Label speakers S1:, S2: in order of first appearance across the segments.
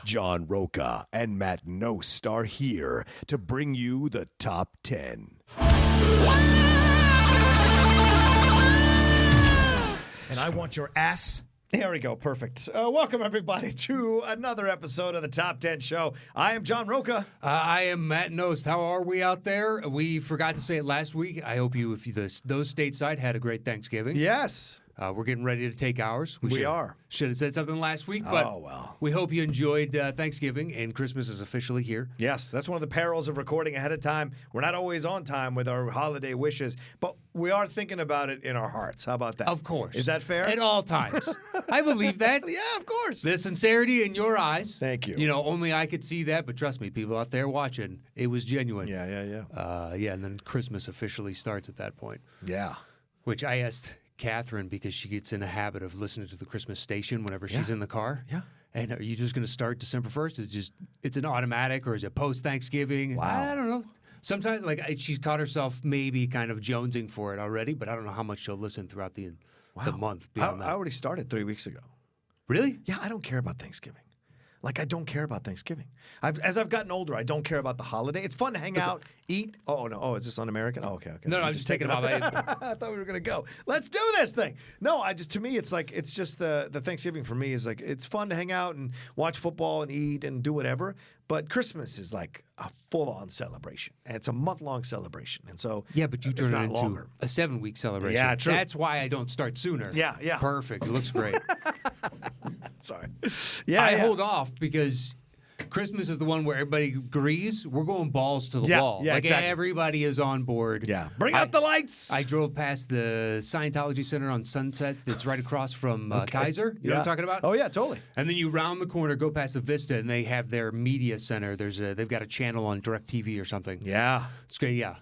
S1: John Roca and Matt Nost are here to bring you the top 10.
S2: And I want your ass.
S3: There we go. Perfect. Welcome, everybody, to another episode of the Top 10 Show. I am John Roca.
S4: I am Matt Nost. How are we out there? We forgot to say it last week. I hope those stateside had a great Thanksgiving.
S3: Yes.
S4: We're getting ready to take ours.
S3: We are.
S4: Should have said something last week, but we hope you enjoyed Thanksgiving, and Christmas is officially here.
S3: Yes, that's one of the perils of recording ahead of time. We're not always on time with our holiday wishes, but we are thinking about it in our hearts. How about that?
S4: Of course.
S3: Is that fair?
S4: At all times. I believe that.
S3: Yeah, of course.
S4: The sincerity in your eyes.
S3: Thank you.
S4: You know, only I could see that, but trust me, people out there watching, it was genuine.
S3: Yeah.
S4: And then Christmas officially starts at that point.
S3: Yeah.
S4: Which I asked Catherine, because she gets in a habit of listening to the Christmas station whenever she's in the car.
S3: Yeah.
S4: And are you just going to start December 1st? It's an automatic, or is it post-Thanksgiving?
S3: Wow.
S4: I don't know. Sometimes, she's caught herself maybe kind of jonesing for it already, but I don't know how much she'll listen throughout the month beyond that.
S3: I already started 3 weeks ago.
S4: Really?
S3: Yeah, I don't care about Thanksgiving. I don't care about Thanksgiving. As I've gotten older, I don't care about the holiday. It's fun to hang out, eat. Oh, no. Oh, is this un-American? Oh, okay.
S4: No, I'm just taking it off.
S3: I thought we were going to go. Let's do this thing. No, to me, it's just the Thanksgiving for me is it's fun to hang out and watch football and eat and do whatever. But Christmas is like a full-on celebration. And it's a month-long celebration. And so,
S4: yeah, but you turn it into
S3: longer.
S4: a 7-week celebration.
S3: Yeah, true.
S4: That's why I don't start sooner.
S3: Yeah.
S4: Perfect. It looks great.
S3: Sorry.
S4: I hold off because Christmas is the one where everybody agrees we're going balls to the wall.
S3: Yeah, exactly.
S4: Everybody is on board.
S3: Yeah. Bring out the lights.
S4: I drove past the Scientology Center on Sunset that's right across from Kaiser. You know what I'm talking about?
S3: Oh, yeah, totally.
S4: And then you round the corner, go past the Vista, and they have their media center. They've got a channel on DirecTV or something.
S3: Yeah.
S4: It's great, yeah.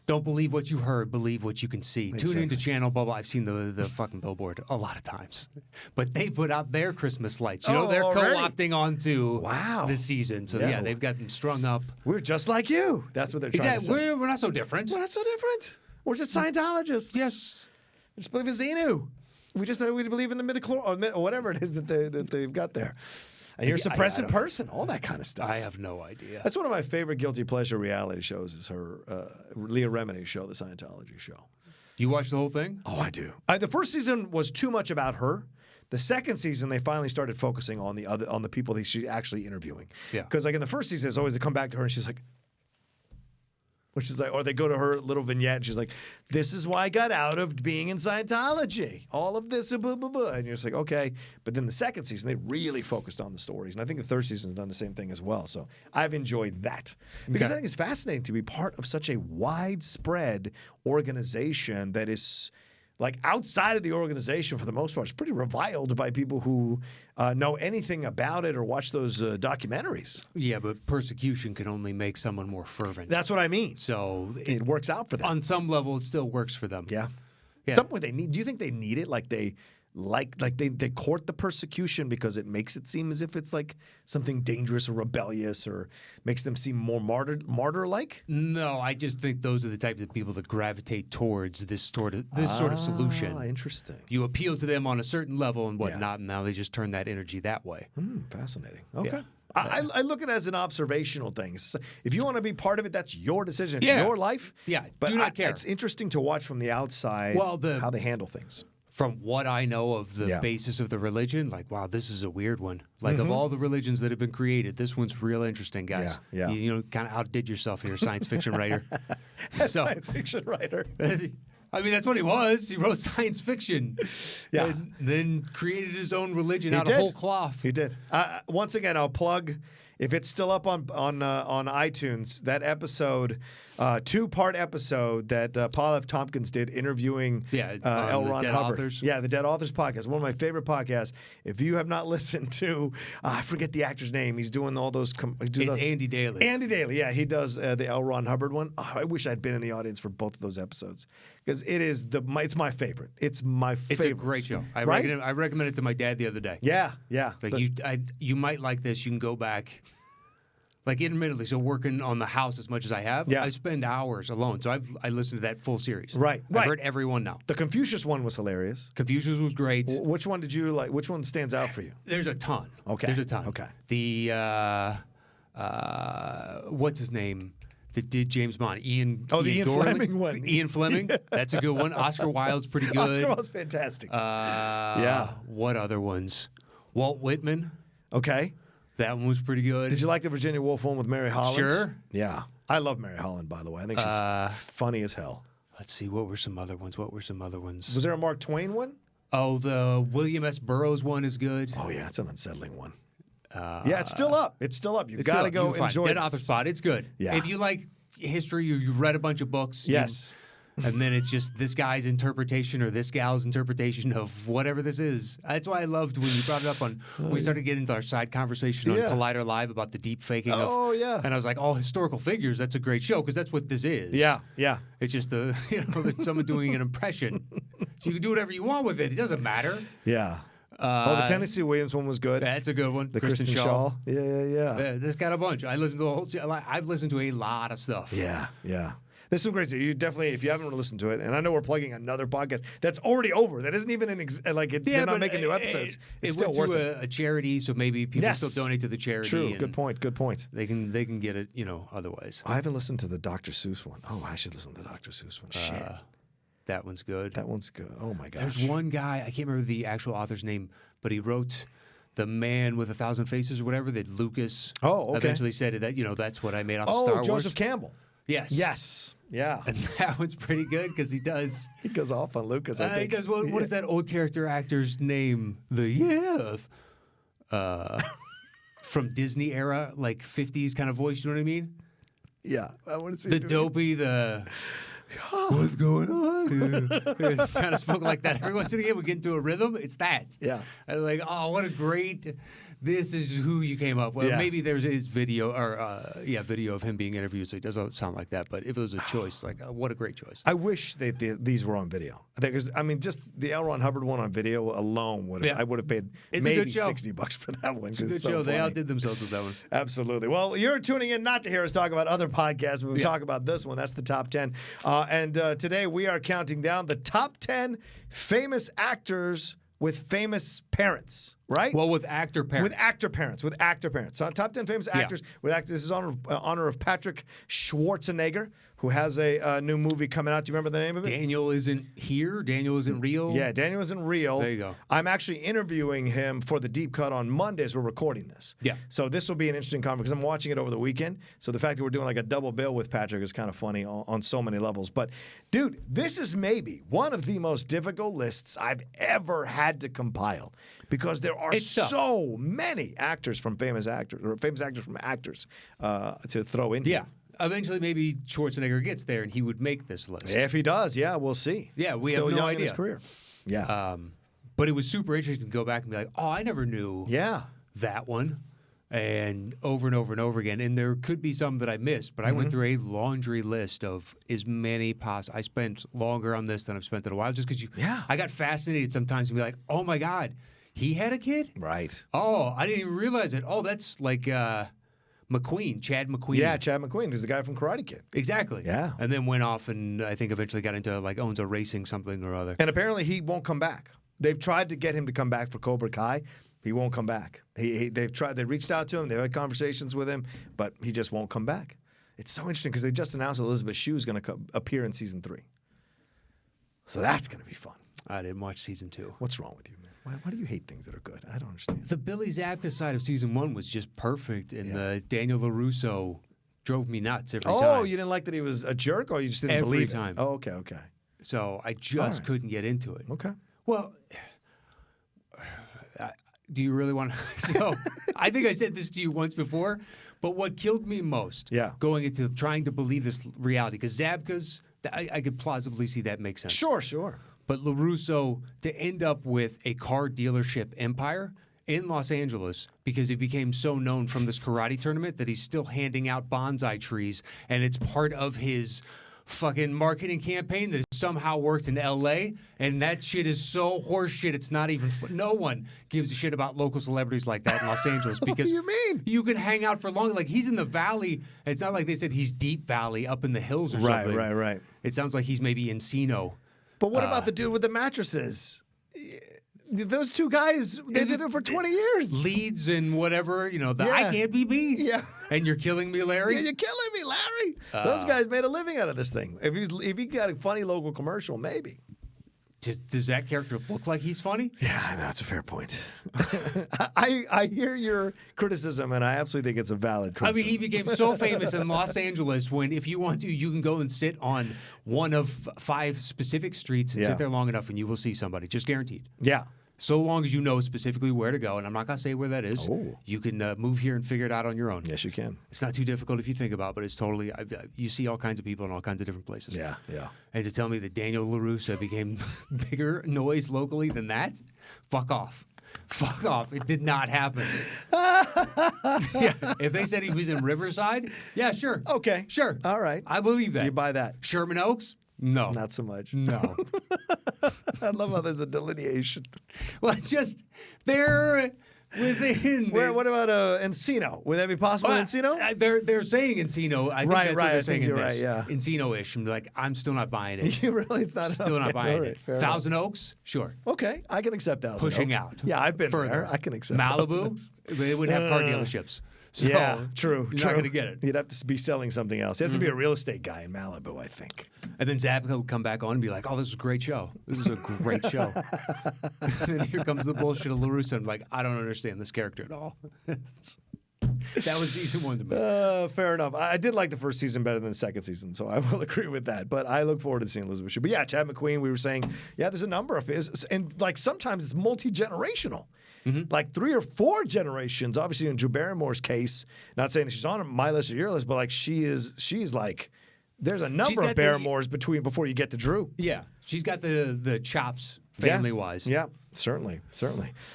S4: Don't believe what you heard, believe what you can see.
S3: Exactly.
S4: Tune into channel blah blah. I've seen the fucking billboard a lot of times. But they put out their Christmas lights. You know, they're
S3: already?
S4: co-opting onto
S3: Wow.
S4: the season. So
S3: Yeah.
S4: they've got them strung up.
S3: We're just like you. That's what they're trying to say.
S4: We're not so different.
S3: We're not so different. We're just Scientologists.
S4: Yes.
S3: We just believe in Xenu. We believe in the midichlorian or whatever it is that they've got there. And you're a suppressive person, all that kind of stuff.
S4: I have no idea.
S3: That's one of my favorite guilty pleasure reality shows is her Leah Remini's show, The Scientology Show.
S4: You watched the whole thing?
S3: Oh, I do. The first season was too much about her. The second season, they finally started focusing on the people that she's actually interviewing.
S4: Yeah.
S3: Because in the first season, it's always they come back to her and she's like, which is or they go to her little vignette and she's like, this is why I got out of being in Scientology. All of this, blah, blah, blah. And you're just like, okay. But then the second season, they really focused on the stories. And I think the third season's done the same thing as well. So I've enjoyed that. Because I think it's fascinating to be part of such a widespread organization that is outside of the organization for the most part. It's pretty reviled by people who know anything about it or watch those documentaries.
S4: Yeah, but persecution can only make someone more fervent.
S3: That's what I mean.
S4: So
S3: it works out for them.
S4: On some level, it still works for them.
S3: Yeah.
S4: Yeah.
S3: Some point they need. Do you think they need it? They court the persecution because it makes it seem as if it's something dangerous or rebellious or makes them seem more martyr-like?
S4: No, I just think those are the type of people that gravitate towards this sort of solution.
S3: Interesting.
S4: You appeal to them on a certain level and whatnot, and now they just turn that energy that way.
S3: Fascinating. Okay.
S4: Yeah.
S3: I look at it as an observational thing. So if you want to be part of it, that's your decision. It's your life.
S4: Yeah,
S3: but
S4: do not care.
S3: It's interesting to watch from the outside how they handle things.
S4: From what I know of the basis of the religion, wow, this is a weird one. Of all the religions that have been created, this one's real interesting, guys.
S3: Yeah.
S4: You kind of outdid yourself here, science fiction writer.
S3: Science fiction writer.
S4: I mean, that's what he was. He wrote science fiction.
S3: Yeah.
S4: And then created his own religion out of whole cloth.
S3: He did. Once again, I'll plug, if it's still up on iTunes, that episode, 2-part episode that Paul F. Tompkins did interviewing L. Ron Hubbard.
S4: Authors.
S3: Yeah, the Dead Authors podcast, one of my favorite podcasts. If you have not listened to, I forget the actor's name. He's doing all those.
S4: It's Andy Daly.
S3: Andy Daly, yeah, he does the L. Ron Hubbard one. Oh, I wish I'd been in the audience for both of those episodes because it's my favorite. It's my favorite.
S4: It's a great show. I recommended it to my dad the other day.
S3: Yeah.
S4: You might like this. You can go back. like intermittently, so working on the house as much as I have,
S3: Yeah.
S4: I spend hours alone. So I listened to that full series.
S3: Right,
S4: I've
S3: right.
S4: heard every one now.
S3: The Confucius one was hilarious.
S4: Confucius was great.
S3: Which one did you like? Which one stands out for you?
S4: There's a ton.
S3: Okay.
S4: There's a ton.
S3: Okay.
S4: The what's his name that did James Bond? Ian.
S3: Oh, the Ian
S4: Dorling?
S3: Fleming one.
S4: Ian Fleming. That's a good one. Oscar Wilde's pretty good.
S3: Oscar was fantastic. Yeah.
S4: What other ones? Walt Whitman.
S3: Okay.
S4: That one was pretty good.
S3: Did you like the Virginia Woolf one with Mary Holland?
S4: Sure.
S3: Yeah. I love Mary Holland, by the way. I think she's funny as hell.
S4: Let's see. What were some other ones?
S3: Was there a Mark Twain one?
S4: Oh, the William S. Burroughs one is good.
S3: Oh, yeah. It's an unsettling one. Yeah, it's still up. It's still up. You've got to go enjoy
S4: Dead
S3: this.
S4: Author Spot. It's good.
S3: Yeah.
S4: If you like history, you read a bunch of books.
S3: Yes.
S4: And then it's just this guy's interpretation or this gal's interpretation of whatever this is. That's why I loved when you brought it up on we started getting into our side conversation on
S3: Yeah.
S4: Collider Live about the deep faking
S3: Oh,
S4: of.
S3: yeah.
S4: And I was like, oh, historical figures. That's a great show because that's what this is.
S3: Yeah, yeah.
S4: It's just someone doing an impression. So you can do whatever you want with it. It doesn't matter.
S3: Yeah. The Tennessee Williams one was good.
S4: That's a good one.
S3: The Kristen Shaw. Yeah.
S4: Yeah, this got a bunch. I listened to the whole. I've listened to a lot of stuff.
S3: Yeah. There's some great stuff. You definitely, if you haven't listened to it, and I know we're plugging another podcast that's already over. That isn't even they're not making new episodes. It's still
S4: went
S3: worth
S4: to
S3: it.
S4: a charity, so maybe people
S3: Yes.
S4: still donate to the charity.
S3: True.
S4: and
S3: Good point.
S4: They can get it, otherwise.
S3: I haven't listened to the Dr. Seuss one. Oh, I should listen to the Dr. Seuss one. Shit.
S4: That one's good.
S3: That one's good. Oh, my gosh.
S4: There's one guy, I can't remember the actual author's name, but he wrote The Man with a Thousand Faces or whatever that Lucas eventually said that, that's what I made off of Star Wars.
S3: Joseph Campbell.
S4: Yes.
S3: Yes. Yeah.
S4: And that one's pretty good because he does.
S3: He goes off on Lucas, I think.
S4: He does. What is that old character actor's name? From Disney era, like 50s kind of voice, you know what I mean?
S3: Yeah. I want to see
S4: The dopey, what's going on? It's kind of spoken like that. Every once in a while, we get into a rhythm. It's that.
S3: Yeah.
S4: And like, oh, what a great. This is who you came up with.
S3: Yeah.
S4: Maybe there's his video video of him being interviewed, so it doesn't sound like that. But if it was a choice, what a great choice.
S3: I wish these were on video. Because just the L. Ron Hubbard one on video alone I would have paid maybe $60 for that one.
S4: It's a good
S3: so
S4: show.
S3: funny.
S4: They outdid themselves with that one.
S3: Absolutely. Well, you're tuning in not to hear us talk about other podcasts, but we talk about this one. That's the top 10. And today we are counting down the top 10 famous actors with famous parents, right?
S4: Well, with actor parents.
S3: With actor parents. So top 10 famous actors with actors. This is honor of Patrick Schwarzenegger, who has a new movie coming out. Do you remember the name of it?
S4: Daniel isn't here. Daniel isn't real.
S3: Yeah, Daniel isn't real.
S4: There you go.
S3: I'm actually interviewing him for the Deep Cut on Mondays. We're recording this.
S4: Yeah.
S3: So this will be an interesting conversation because I'm watching it over the weekend. So the fact that we're doing like a double bill with Patrick is kind of funny on so many levels. But dude, this is maybe one of the most difficult lists I've ever had to compile because there are so many actors from famous actors or famous actors from actors to throw in.
S4: Yeah. Eventually, maybe Schwarzenegger gets there and he would make this list.
S3: If he does, yeah, we'll see.
S4: Yeah, we
S3: Still
S4: have no
S3: young
S4: idea.
S3: in his career. Yeah.
S4: But it was super interesting to go back and be like, oh, I never knew that one. And over and over and over again. And there could be some that I missed, but I went through a laundry list of as many possible. I spent longer on this than I've spent in a while just because I got fascinated sometimes and be like, oh my God, he had a kid?
S3: Right.
S4: Oh, I didn't even realize it. Oh, that's like McQueen, Chad McQueen.
S3: Yeah, Chad McQueen, who's the guy from Karate Kid.
S4: Exactly.
S3: Yeah.
S4: And then went off and I think eventually got into owns a racing something or other.
S3: And apparently he won't come back. They've tried to get him to come back for Cobra Kai. He won't come back. They've tried. They reached out to him. They've had conversations with him, but he just won't come back. It's so interesting because they just announced Elizabeth Shue is going to appear in season 3. So that's going to be fun.
S4: I didn't watch season 2.
S3: What's wrong with you, man? Why do you hate things that are good? I don't understand.
S4: The Billy Zabka side of season 1 was just perfect, and the Daniel LaRusso drove me nuts every time.
S3: Oh, you didn't like that he was a jerk, or you just didn't believe it?
S4: Every time.
S3: Oh, okay.
S4: So I just couldn't get into it.
S3: Okay.
S4: Well, do you really want to? So I think I said this to you once before, but what killed me most going into trying to believe this reality, because Zabka's, I could plausibly see that makes sense.
S3: Sure.
S4: But LaRusso, to end up with a car dealership empire in Los Angeles because he became so known from this karate tournament that he's still handing out bonsai trees, and it's part of his fucking marketing campaign that somehow worked in L.A., and that shit is so horseshit, it's not even... No one gives a shit about local celebrities like that in Los Angeles because...
S3: What do you mean?
S4: You can hang out for long. Like, he's in the valley. It's not like they said he's Deep Valley up in the hills or something.
S3: Right.
S4: It sounds like he's maybe Encino.
S3: But what about the dude with the mattresses? Those two guys, they did it for 20 years.
S4: Leads and whatever, I can't be beat.
S3: Yeah.
S4: And you're killing me, Larry?
S3: Yeah, you're killing me, Larry. Those guys made a living out of this thing. If he got a funny local commercial, maybe.
S4: Does that character look like he's funny?
S3: Yeah, I know. It's a fair point. I hear your criticism, and I absolutely think it's a valid criticism.
S4: I mean, he became so famous in Los Angeles when, if you want to, you can go and sit on one of 5 specific streets and sit there long enough, and you will see somebody. Just guaranteed.
S3: Yeah.
S4: So long as you know specifically where to go, and I'm not going to say where that is.
S3: Oh.
S4: You can move here and figure it out on your own.
S3: Yes, you can.
S4: It's not too difficult if you think about it, but it's totally... you see all kinds of people in all kinds of different places.
S3: Yeah.
S4: And to tell me that Daniel LaRusso became bigger noise locally than that? Fuck off. Fuck off. It did not happen. Yeah, if they said he was in Riverside, yeah, sure.
S3: Okay.
S4: Sure.
S3: All right.
S4: I believe that.
S3: You buy that.
S4: Sherman Oaks? No.
S3: Not so much.
S4: No.
S3: I love how there's a delineation.
S4: Well, just they're within.
S3: What about Encino? Would that be possible in Encino?
S4: They're saying Encino. I think that's what they're saying in this.
S3: Yeah.
S4: Encino-ish. I'm like, I'm still not buying it.
S3: You really? It's not.
S4: Still not buying it.
S3: Thousand
S4: Thousand Oaks? Sure.
S3: Okay, I can accept Thousand
S4: Pushing
S3: Oaks.
S4: out.
S3: Yeah, I've been
S4: Further.
S3: there. I can accept
S4: Malibu? They wouldn't have car dealerships. So
S3: yeah, true.
S4: You're not going to get it.
S3: You'd have to be selling something else. You have to be a real estate guy in Malibu, I think.
S4: And then Zabka would come back on and be like, oh, this is a great show. This is a great show. And then here comes the bullshit of LaRusso. I'm like, I don't understand this character at all. That was season 1 to me.
S3: Fair enough. I did like the first season better than the second season, so I will agree with that. But I look forward to seeing Elizabeth Shue. But yeah, Chad McQueen, we were saying, yeah, there's a number of his. And like sometimes it's multi-generational. Like 3 or 4 generations. Obviously, in Drew Barrymore's case, not saying that she's on my list or your list, but like she's like, there's a number of Barrymores before you get to Drew.
S4: Yeah, she's got the chops family-wise.
S3: Yeah, certainly.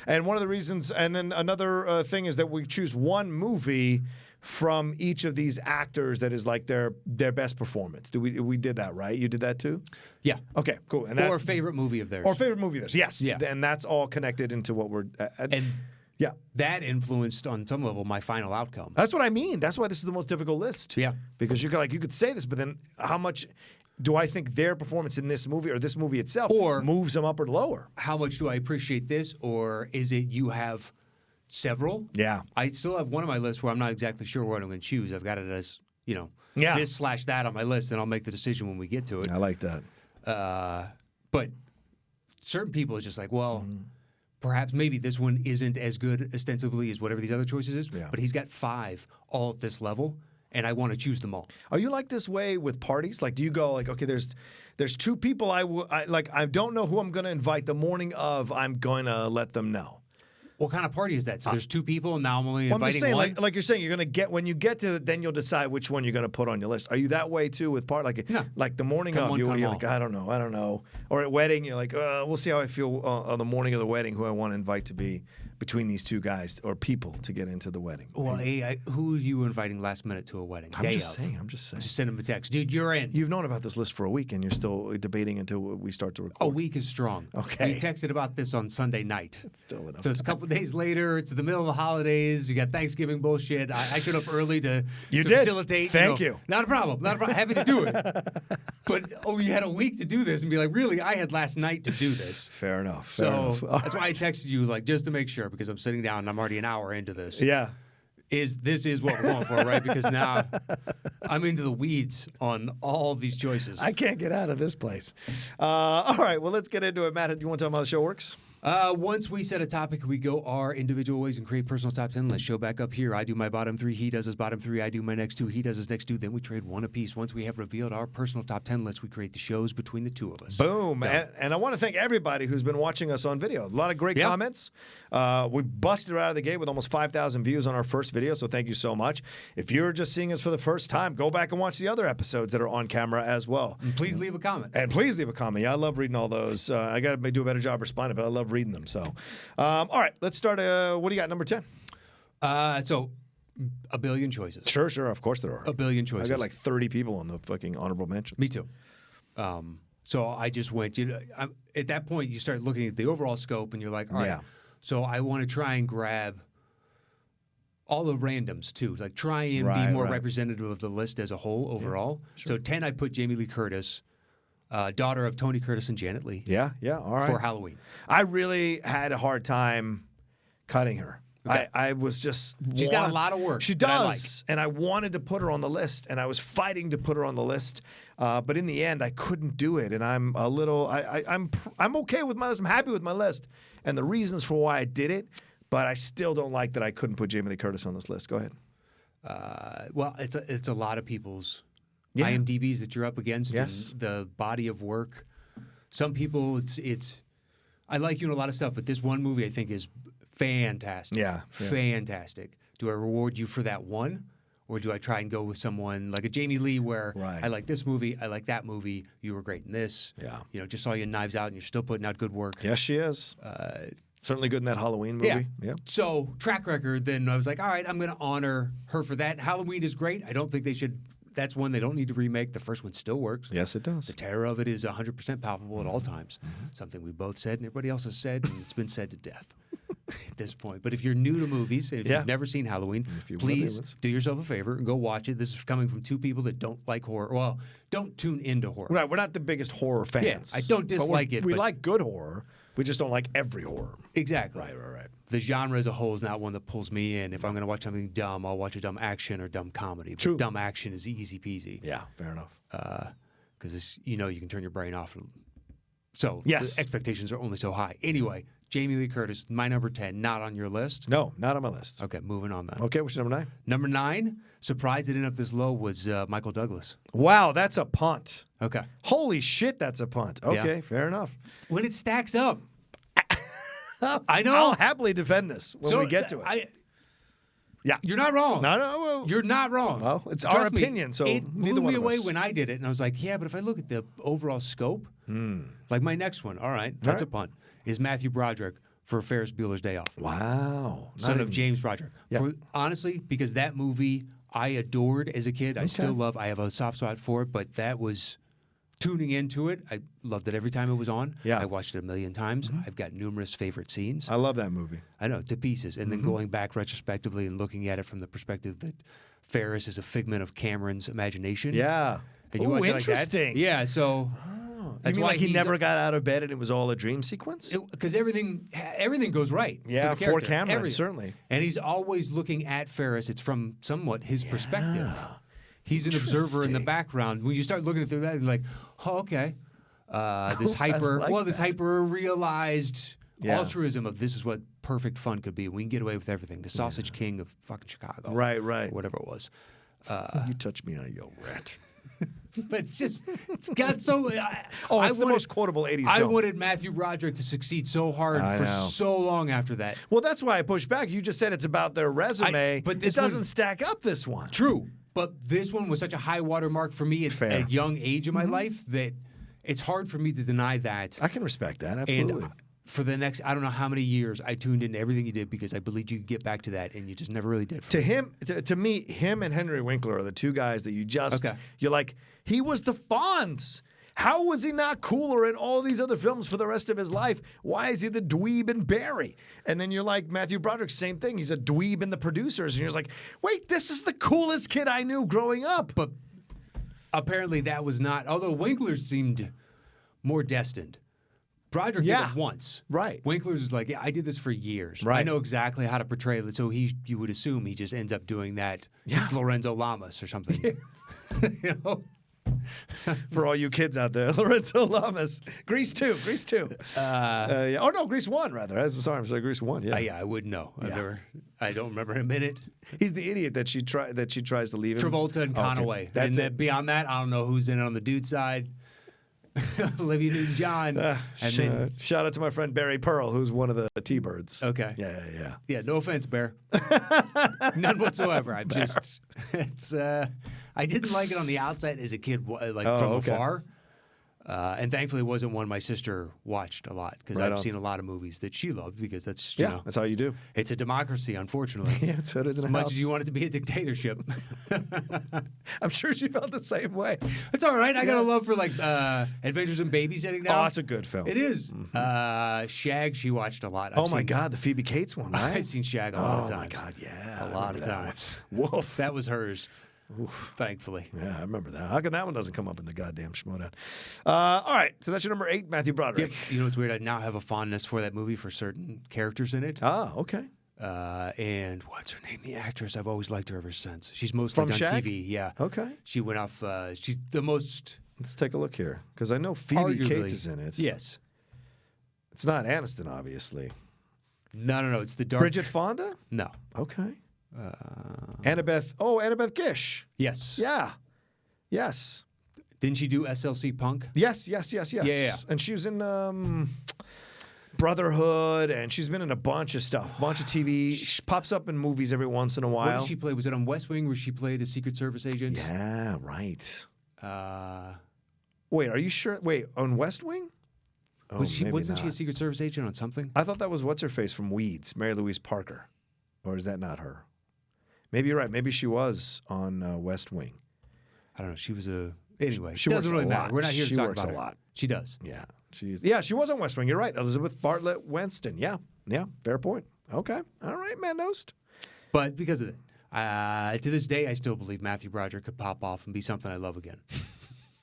S3: And one of the reasons, and then another thing is that we choose one movie from each of these actors that is like their best performance. We did that, right? You did that too?
S4: Yeah.
S3: Okay, cool. And
S4: or favorite movie of theirs.
S3: Or favorite movie of theirs, yes.
S4: Yeah.
S3: And that's all connected into what we're...
S4: and
S3: yeah.
S4: that influenced, on some level, my final outcome.
S3: That's what I mean. That's why this is the most difficult list.
S4: Yeah.
S3: Because you could say this, but then how much... Do I think their performance in this movie or this movie itself moves them up or lower?
S4: How much do I appreciate this, or is it you have several?
S3: Yeah.
S4: I still have one on my list where I'm not exactly sure what I'm going to choose. I've got it as, this/that on my list, and I'll make the decision when we get to it.
S3: I like that.
S4: But certain people, it's just like, well, perhaps maybe this one isn't as good ostensibly as whatever these other choices is, but he's got 5 all at this level. And I want to choose them all.
S3: Are you like this way with parties? Like, do you go like, okay, there's 2 people I don't know who I'm going to invite the morning of. I'm going to let them know.
S4: What kind of party is that? So there's 2 people, and now I'm only inviting
S3: I'm just saying,
S4: one?
S3: like you're saying, you're going to get when you get to then you'll decide which one you're going to put on your list. Are you that way too with like the morning
S4: Come
S3: of?
S4: one,
S3: You're
S4: come
S3: like, I don't know. Or at wedding, you're like, we'll see how I feel on the morning of the wedding. Who I want to invite to be between these 2 guys or people to get into the wedding.
S4: Well, who are you inviting last minute to a wedding?
S3: I'm just saying.
S4: Just send them a text. Dude, you're in.
S3: You've known about this list for a week, and you're still debating until we start to record.
S4: A week is strong.
S3: Okay.
S4: We texted about this on Sunday night.
S3: It's still enough.
S4: So it's a couple of days later. It's the middle of the holidays. You got Thanksgiving bullshit. I showed up early to facilitate.
S3: Thank you.
S4: Not a problem. Happy to do it. But you had a week to do this, and be like, really? I had last night to do this.
S3: Fair enough.
S4: That's why I texted you, like, just to make sure, because I'm sitting down and I'm already an hour into this.
S3: Yeah.
S4: This is what we're going for, right? Because now I'm into the weeds on all these choices.
S3: I can't get out of this place. All right, well, let's get into it. Matt, do you want to tell them how the show works?
S4: Once we set a topic, we go our individual ways and create personal top 10. Let's show back up here. I do my bottom 3. He does his bottom 3. I do my next 2. He does his next 2. Then we trade 1 apiece. Once we have revealed our personal top 10 list, we create the shows between the 2 of us.
S3: Boom. And I want to thank everybody who's been watching us on video. A lot of great comments. We busted out of the gate with almost 5,000 views on our first video, so thank you so much. If you're just seeing us for the first time, go back and watch the other episodes that are on camera as well.
S4: And please leave a comment.
S3: Yeah, I love reading all those. I got to do a better job responding, but I love reading them. So, all right, let's start. What do you got, number 10?
S4: So A billion choices.
S3: Sure. Of course there are.
S4: A billion choices.
S3: I got like 30 people on the fucking honorable mentions.
S4: Me too. So I just went. At that point, you start looking at the overall scope, and you're like, all right.
S3: Yeah.
S4: So I want to try and grab all the randoms too. Like try and be more representative of the list as a whole overall. Yeah, sure. So 10, I put Jamie Lee Curtis, daughter of Tony Curtis and Janet Leigh.
S3: Yeah. All right.
S4: For Halloween.
S3: I really had a hard time cutting her. Okay. I was just...
S4: She's got a lot of work.
S3: She does. And I wanted to put her on the list, and I was fighting to put her on the list. But in the end, I couldn't do it. And I'm a little... I'm okay with my list. I'm happy with my list. And the reasons for why I did it, but I still don't like that I couldn't put Jamie Lee Curtis on this list. Go ahead.
S4: Well, it's a lot of people's IMDb's that you're up against.
S3: Yes.
S4: And the body of work. Some people, it's... I like you in a lot of stuff, but this one movie I think is... fantastic.
S3: Yeah.
S4: Fantastic. Do I reward you for that one? Or do I try and go with someone like a Jamie Lee where I like this movie, I like that movie, you were great in this.
S3: Yeah.
S4: You know, just saw you in Knives Out and you're still putting out good work.
S3: Yes, she is. Certainly good in that Halloween movie. Yeah.
S4: So, track record, then I was like, all right, I'm going to honor her for that. Halloween is great. I don't think they should... That's one they don't need to remake. The first one still works.
S3: Yes, it does.
S4: The terror of it is 100% palpable at all times. Something we both said and everybody else has said, and it's been said to death at this point. But if you're new to movies, if you've never seen Halloween, please do yourself a favor and go watch it. This is coming from two people that don't like horror. Well, don't tune into horror.
S3: Right, we're not the biggest horror fans.
S4: Yeah, I don't dislike it.
S3: We like good horror. We just don't like every horror.
S4: Exactly.
S3: Right.
S4: The genre as a whole is not one that pulls me in. If I'm going to watch something dumb, I'll watch a dumb action or dumb comedy. But
S3: True.
S4: Dumb action is easy peasy.
S3: Yeah, fair enough.
S4: Because you can turn your brain off. So
S3: yes.
S4: The expectations are only so high. Anyway, Jamie Lee Curtis, my number 10, not on your list?
S3: No, not on my list.
S4: Okay, moving on then.
S3: Okay, what's your number 9?
S4: Number 9, surprised it ended up this low, was Michael Douglas.
S3: Wow, that's a punt.
S4: Okay.
S3: Holy shit, that's a punt. Okay, fair enough.
S4: When it stacks up. I know.
S3: I'll happily defend this when we get to it. Yeah.
S4: You're not wrong.
S3: No.
S4: You're not wrong.
S3: Well, it's
S4: Trust
S3: our
S4: me,
S3: opinion, so
S4: it
S3: neither
S4: blew
S3: one
S4: me
S3: of
S4: away
S3: us.
S4: when I did it, and I was like, yeah, but if I look at the overall scope, like my next one, all right, that's a punt, is Matthew Broderick for Ferris Bueller's Day Off.
S3: Wow.
S4: Son of James Broderick.
S3: Yeah.
S4: Honestly, because that movie I adored as a kid. I still love. I have a soft spot for it, but that was... Tuning into it, I loved it every time it was on.
S3: Yeah.
S4: I watched it a million times. I've got numerous favorite scenes.
S3: I love that movie.
S4: I know, to pieces. And then going back retrospectively and looking at it from the perspective that Ferris is a figment of Cameron's imagination.
S3: Yeah.
S4: And you watch it
S3: interesting.
S4: Like that. Yeah, so...
S3: That's why he never got out of bed and it was all a dream sequence?
S4: Because everything goes right.
S3: Yeah,
S4: for
S3: Cameron, certainly.
S4: And he's always looking at Ferris. It's from somewhat his perspective. He's an observer in the background. When you start looking through that, you're like, oh, okay. This hyper realized altruism of this is what perfect fun could be. We can get away with everything. The Sausage King of fucking Chicago.
S3: Right.
S4: Or whatever it was.
S3: You touch me, I yell rat.
S4: But it's got so...
S3: it's the most quotable 80s film.
S4: I wanted Matthew Broderick to succeed so hard for so long after that.
S3: Well, that's why I pushed back. You just said it's about their resume,
S4: but
S3: it doesn't stack up this one.
S4: True. But this one was such a high watermark for me at a young age in my life that it's hard for me to deny that.
S3: I can respect that, absolutely.
S4: And for the next, I don't know how many years, I tuned into everything you did because I believed you could get back to that, and you just never really did.
S3: To me, him and Henry Winkler are the two guys that you're like, he was the Fonz. How was he not cooler in all these other films for the rest of his life? Why is he the dweeb in Barry? And then you're like, Matthew Broderick, same thing. He's a dweeb in The Producers. And you're like, wait, this is the coolest kid I knew growing up.
S4: But apparently that was not, although Winkler seemed more destined. Broderick did it once.
S3: Right.
S4: Winkler's is like, I did this for years.
S3: Right.
S4: I know exactly how to portray it. So you would assume he just ends up doing that. Yeah. He's Lorenzo Lamas or something. You know?
S3: For all you kids out there, Lorenzo Lamas, Grease 2. Oh no, Grease 1 rather. I'm sorry, Grease 1. Yeah,
S4: I wouldn't know. I don't remember him in it.
S3: He's the idiot that she tries to leave him.
S4: Travolta and Conaway.
S3: Okay. That's it.
S4: Beyond that, I don't know who's in it on the dude side. Olivia Newton-John.
S3: Shout out to my friend Barry Pearl, who's one of the T-Birds.
S4: Okay.
S3: Yeah.
S4: No offense, Bear. None whatsoever. I'm just. It's. I didn't like it on the outside as a kid, from afar. And thankfully, it wasn't one my sister watched a lot because I've seen a lot of movies that she loved because that's, you know.
S3: That's how you do.
S4: It's a democracy, unfortunately.
S3: Yeah, so it is in a
S4: As much
S3: house.
S4: as you want it to be a dictatorship.
S3: I'm sure she felt the same way.
S4: It's all right. I got a love for like Adventures in Babysitting now.
S3: Oh, that's a good film.
S4: It is. Shag, she watched a lot.
S3: Oh my God, the Phoebe Cates one, right?
S4: I've seen Shag a lot of times.
S3: Oh my God, yeah.
S4: A lot of times.
S3: Woof.
S4: That was hers. Oof. Thankfully.
S3: Yeah, I remember that. How come that one doesn't come up in the goddamn Schmodown? All right, so that's your number 8, Matthew Broderick.
S4: Yep. You know what's weird? I now have a fondness for that movie for certain characters in it.
S3: Ah, okay.
S4: And what's her name? The actress. I've always liked her ever since. She's mostly
S3: From
S4: done
S3: Shag?
S4: TV. Yeah.
S3: Okay.
S4: She went off. She's the most.
S3: Let's take a look here, because I know Phoebe
S4: Arguably.
S3: Cates is in it.
S4: Yes.
S3: It's not Aniston, obviously.
S4: No. It's the dark.
S3: Bridget Fonda?
S4: No.
S3: Okay. Annabeth Gish.
S4: Yes.
S3: Yeah. Yes.
S4: Didn't she do SLC Punk?
S3: Yes.
S4: Yeah.
S3: And she was in Brotherhood, and she's been in a bunch of stuff, bunch of TV. She pops up in movies every once in a while.
S4: What did she play? Was it on West Wing where she played a Secret Service agent?
S3: Yeah, right.
S4: Uh,
S3: Wait, are you sure? Wait, on West Wing? Oh,
S4: wasn't she a Secret Service agent on something?
S3: I thought that was what's-her-face from Weeds, Mary Louise Parker. Or is that not her? Maybe you're right. Maybe she was on West Wing.
S4: I don't know. She was a... Anyway,
S3: She
S4: doesn't
S3: works
S4: really
S3: a
S4: matter.
S3: lot.
S4: We're not here
S3: She
S4: to talk
S3: works
S4: about
S3: a
S4: her.
S3: lot.
S4: She does.
S3: Yeah, she was on West Wing. You're right. Elizabeth Bartlett Winston. Yeah, fair point. Okay. All right, man. Nost.
S4: But because of it, to this day, I still believe Matthew Broderick could pop off and be something I love again.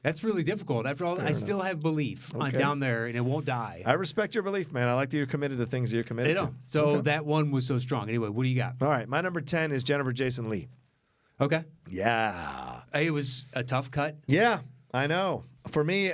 S4: That's really difficult. After all, I still have belief down there, and it won't die.
S3: I respect your belief, man. I like that you're committed to things that you're committed to.
S4: So that one was so strong. Anyway, what do you got?
S3: All right. My number 10 is Jennifer Jason Leigh.
S4: Okay.
S3: Yeah.
S4: It was a tough cut.
S3: Yeah, I know. For me,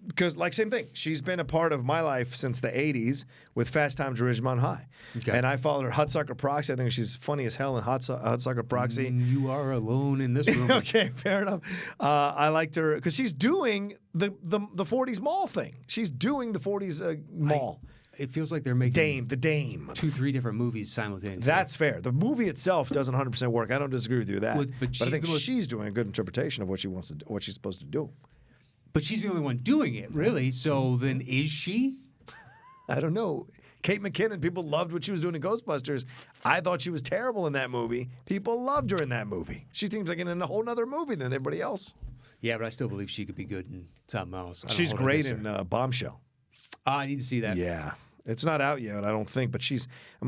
S3: because same thing. She's been a part of my life since the 80s with Fast Times at Ridgemont High. Okay. And I followed her Hudsucker Proxy. I think she's funny as hell in Hudsucker Proxy.
S4: You are alone in this room.
S3: Okay, fair enough. I liked her because she's doing the 40s mall thing. She's doing the 40s mall.
S4: It feels like they're making
S3: the Dame.
S4: 2-3 different movies simultaneously.
S3: That's fair. The movie itself doesn't 100% work. I don't disagree with you with that.
S4: But
S3: I think she's doing a good interpretation of what what she's supposed to do.
S4: But she's the only one doing it, really. So then is she?
S3: I don't know. Kate McKinnon, people loved what she was doing in Ghostbusters. I thought she was terrible in that movie. People loved her in that movie. She seems like in a whole other movie than everybody else.
S4: Yeah, but I still believe she could be good in something else.
S3: She's great in Bombshell.
S4: I need to see that.
S3: Yeah. It's not out yet, I don't think, but I'm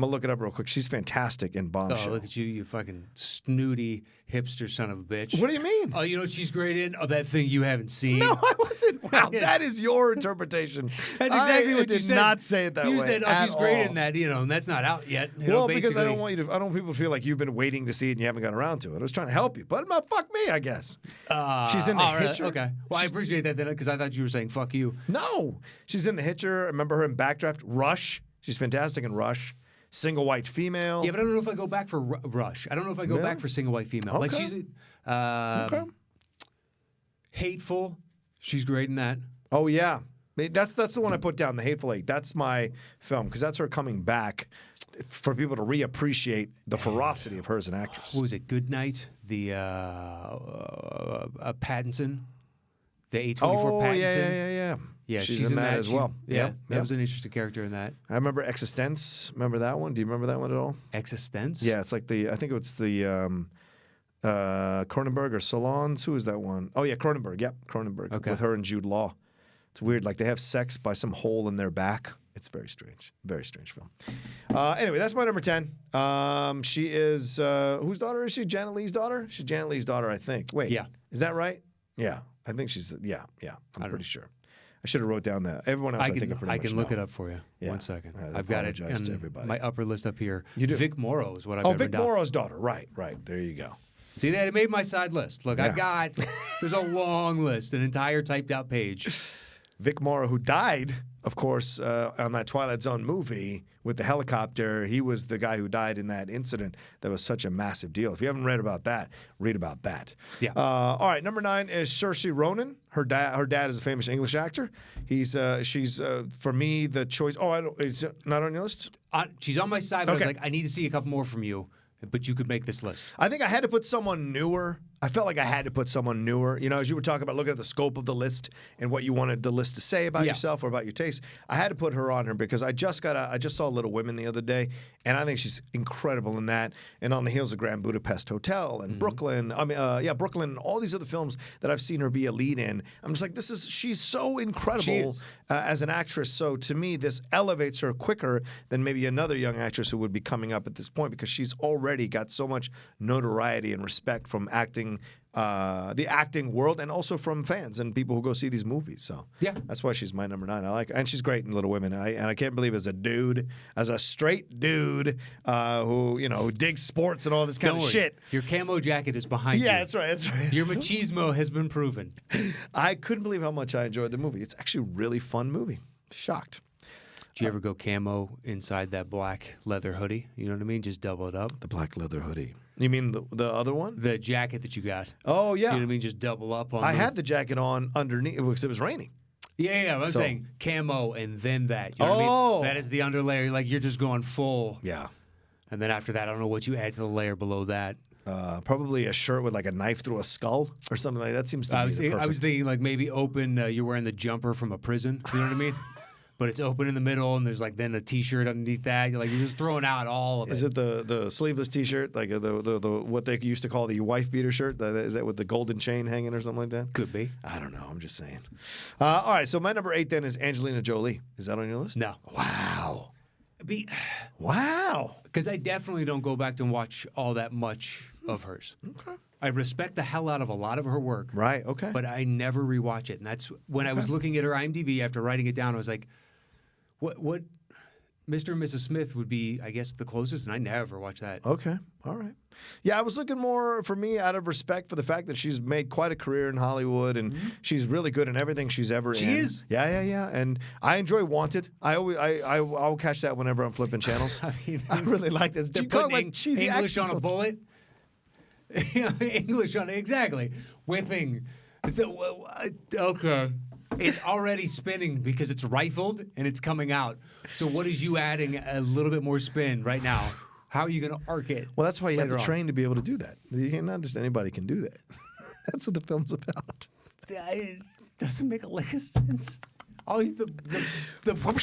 S3: going to look it up real quick. She's fantastic in Bombshell.
S4: Oh, look at you, you fucking snooty hipster son of a bitch.
S3: What do you mean?
S4: Oh, you know what she's great in? Oh, that thing you haven't seen.
S3: No, I wasn't. Wow, that is your interpretation.
S4: That's exactly what you said.
S3: I did not say it that way.
S4: You said, oh, she's great in that, and that's not out yet.
S3: Well, because I don't want people to feel like you've been waiting to see it and you haven't got around to it. I was trying to help you, but fuck me, I guess. She's in The Hitcher.
S4: Okay. Well, I appreciate that then because I thought you were saying fuck you.
S3: No. She's in The Hitcher. I remember her in Backdraft. Rush. She's fantastic in Rush. Single white female.
S4: Yeah, but I don't know if I go back for Rush. I don't know if I go back for single white female.
S3: Okay.
S4: Like she's Hateful. She's great in that.
S3: Oh yeah, that's the one I put down. The Hateful Eight. That's my film because that's her coming back for people to reappreciate the ferocity of her as an actress.
S4: What was it? Goodnight. The Pattinson. The A24 Pattinson.
S3: Yeah.
S4: Yeah,
S3: she's in that as well.
S4: Yeah, that was an interesting character in that.
S3: I remember Existence. Remember that one? Do you remember that one at all?
S4: Existence?
S3: Yeah, it's like I think it's the Cronenberg or Solons. Who is that one? Oh yeah, Cronenberg. Yep, Cronenberg. Okay. With her and Jude Law. It's weird. Like they have sex by some hole in their back. It's very strange. Very strange film. Anyway, that's my number 10. She is whose daughter is she? Janet Leigh's daughter? She's Janet Leigh's daughter, I think. Wait.
S4: Yeah.
S3: Is that right? Yeah. I think she's I'm pretty sure. I should have wrote down that. Everyone else, I think, I can
S4: look it up for you. Yeah. 1 second. I've got it
S3: to everybody.
S4: My upper list up here.
S3: You do?
S4: Vic Morrow is what I've
S3: Vic Morrow's daughter. Right. There you go.
S4: See that? It made my side list. Look, there's a long list, an entire typed out page.
S3: Vic Morrow, who died, of course, on that Twilight Zone movie with the helicopter. He was the guy who died in that incident that was such a massive deal. If you haven't read about that, read about that.
S4: Yeah.
S3: All right, number 9 is Saoirse Ronan. Her dad is a famous English actor. She's for me the choice. Oh, it's not on your list?
S4: She's on my side, but I was like, I need to see a couple more from you. But you could make this list.
S3: I think I had to put someone newer. I felt like I had to put someone newer. You know, as you were talking about looking at the scope of the list and what you wanted the list to say about yourself or about your taste, I had to put her on her because I just saw Little Women the other day, and I think she's incredible in that. And on the heels of Grand Budapest Hotel and Brooklyn, Brooklyn, and all these other films that I've seen her be a lead in, I'm just like, she's so incredible as an actress. So to me, this elevates her quicker than maybe another young actress who would be coming up at this point because she's already got so much notoriety and respect from the acting world and also from fans and people who go see these movies. So that's why she's my number 9. I like her. And she's great in Little Women. And I can't believe as a straight dude who digs sports and all this kind of shit.
S4: Your camo jacket is behind you.
S3: Yeah, that's right. That's right.
S4: Your machismo has been proven.
S3: I couldn't believe how much I enjoyed the movie. It's actually a really fun movie. Shocked.
S4: Did you ever go camo inside that black leather hoodie? You know what I mean? Just double it up.
S3: The black leather hoodie. You mean the other one?
S4: The jacket that you got.
S3: Oh, yeah.
S4: You know what I mean? Just double up on
S3: I had the jacket on underneath because it was raining.
S4: Yeah. I'm saying camo and then that. You know what I mean? That is the underlayer. Like you're just going full.
S3: Yeah.
S4: And then after that, I don't know what you add to the layer below that.
S3: Probably a shirt with like a knife through a skull or something like that. Seems to be the perfect.
S4: I was thinking like maybe open. You're wearing the jumper from a prison. You know what I mean? But it's open in the middle, and there's like then a T-shirt underneath that. You're just throwing out all of it.
S3: Is it the sleeveless T-shirt, like the what they used to call the wife beater shirt? Is that with the golden chain hanging or something like that?
S4: Could be.
S3: I don't know. I'm just saying. All right. So my number 8 then is Angelina Jolie. Is that on your list?
S4: No.
S3: Wow. Wow.
S4: Because I definitely don't go back and watch all that much of hers.
S3: Okay.
S4: I respect the hell out of a lot of her work.
S3: Right. Okay.
S4: But I never rewatch it, and that's when I was looking at her IMDb after writing it down. I was like, What Mr. and Mrs. Smith would be, I guess, the closest, and I never watched that.
S3: Okay. All right. Yeah, I was looking more, for me, out of respect for the fact that she's made quite a career in Hollywood, and she's really good in everything she's ever in.
S4: She is.
S3: Yeah. And I enjoy Wanted. I'll catch that whenever I'm flipping channels. I really like this.
S4: They're putting English on a bullet. English on it. Exactly. Whipping. Okay. It's already spinning because it's rifled and it's coming out. So what is you adding a little bit more spin right now? How are you going to arc it?
S3: Well, that's why you have to train to be able to do that. Not just anybody can do that. That's what the film's about.
S4: It doesn't make a lick of sense. The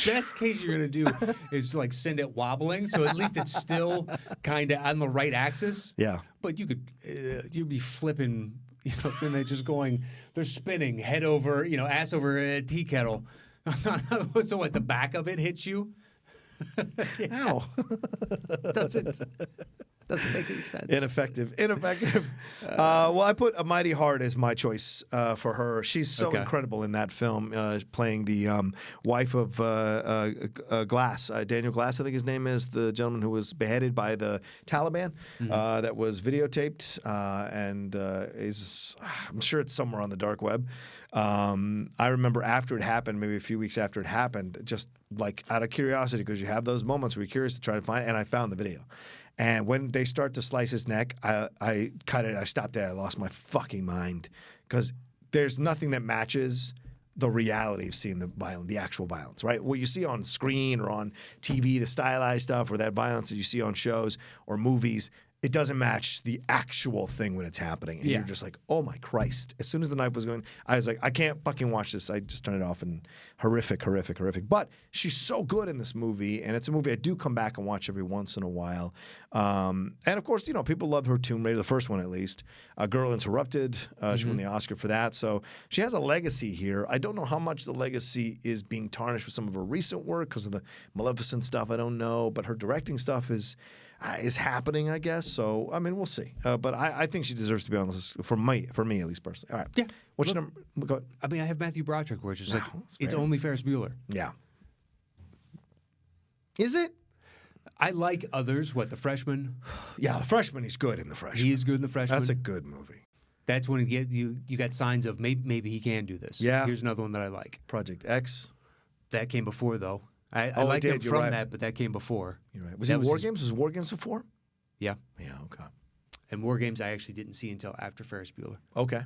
S4: best case you're going to do is like send it wobbling, so at least it's still kind of on the right axis.
S3: Yeah.
S4: But you'd be flipping. Then they're just going, they're spinning head over, ass over a tea kettle. So what, the back of it hits you?
S3: Ow.
S4: Doesn't make any sense.
S3: Ineffective. Well, I put A Mighty Heart as my choice for her. She's so incredible in that film, playing the wife of Glass. Daniel Glass, I think his name is, the gentleman who was beheaded by the Taliban that was videotaped and I'm sure it's somewhere on the dark web. I remember after it happened, maybe a few weeks after it happened, just like out of curiosity, because you have those moments where you're curious to try to find it, and I found the video. And when they start to slice his neck, I cut it. I stopped there. I lost my fucking mind because there's nothing that matches the reality of seeing the actual violence, right? What you see on screen or on TV, the stylized stuff, or that violence that you see on shows or movies, it doesn't match the actual thing when it's happening. And you're just like, oh my Christ. As soon as the knife was going, I was like, I can't fucking watch this. I just turned it off, and horrific. But she's so good in this movie, and it's a movie I do come back and watch every once in a while. And of course, people love her Tomb Raider, the first one at least. Girl Interrupted, she won the Oscar for that. So she has a legacy here. I don't know how much the legacy is being tarnished with some of her recent work because of the Maleficent stuff. I don't know. But her directing stuff is happening, I guess. So, I mean, we'll see. But I think she deserves to be on this list for me at least personally. All right.
S4: Yeah.
S3: What's your number? Go ahead.
S4: I mean, I have Matthew Broderick, where it's just it's only Ferris Bueller.
S3: Yeah. Is it?
S4: I like others. What, The Freshman?
S3: Yeah, The Freshman, he's good in The Freshman.
S4: He is good in The Freshman.
S3: That's a good movie.
S4: That's when you got signs of maybe he can do this.
S3: Yeah.
S4: Here's another one that I like.
S3: Project X.
S4: That came before, though. I liked him from that, but that came before.
S3: You're right. Was he War Games? Was War Games before?
S4: Yeah.
S3: Yeah, okay.
S4: And War Games I actually didn't see until after Ferris Bueller.
S3: Okay.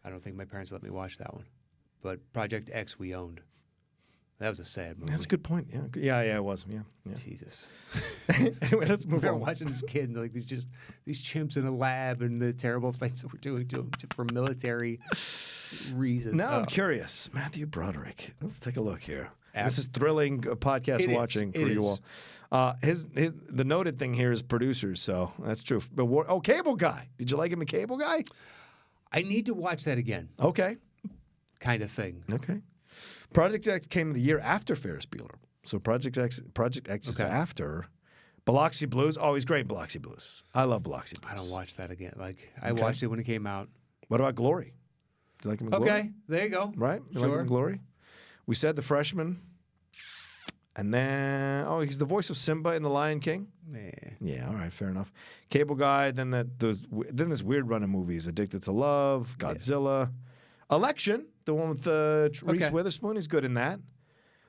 S4: I don't think my parents let me watch that one. But Project X we owned. That was a sad movie.
S3: That's a good point. Yeah, it was. Yeah.
S4: Jesus.
S3: Anyway, let's move
S4: We're
S3: on.
S4: watching this kid and like these chimps in a lab and the terrible things that we're doing to him for military reasons.
S3: Now I'm curious. Matthew Broderick. Let's take a look here. This is thrilling podcast watching for you all. The noted thing here is producers, so that's true. But Cable Guy. Did you like him in Cable Guy?
S4: I need to watch that again.
S3: Okay.
S4: Kind of thing.
S3: Okay. Project X came the year after Ferris Bueller. So Project X is after. Biloxi Blues. Oh, he's great in Biloxi Blues. I love Biloxi Blues.
S4: I don't watch that again. Like, I watched it when it came out.
S3: What about Glory? Do you like him in Glory?
S4: Okay, there you go.
S3: Right? You like him in Glory? We said The Freshman. And then, he's the voice of Simba in The Lion King. Yeah, all right, fair enough. Cable Guy. Then this weird run of movies: Addicted to Love, Godzilla, Election, the one with Reese Witherspoon. He's good in that.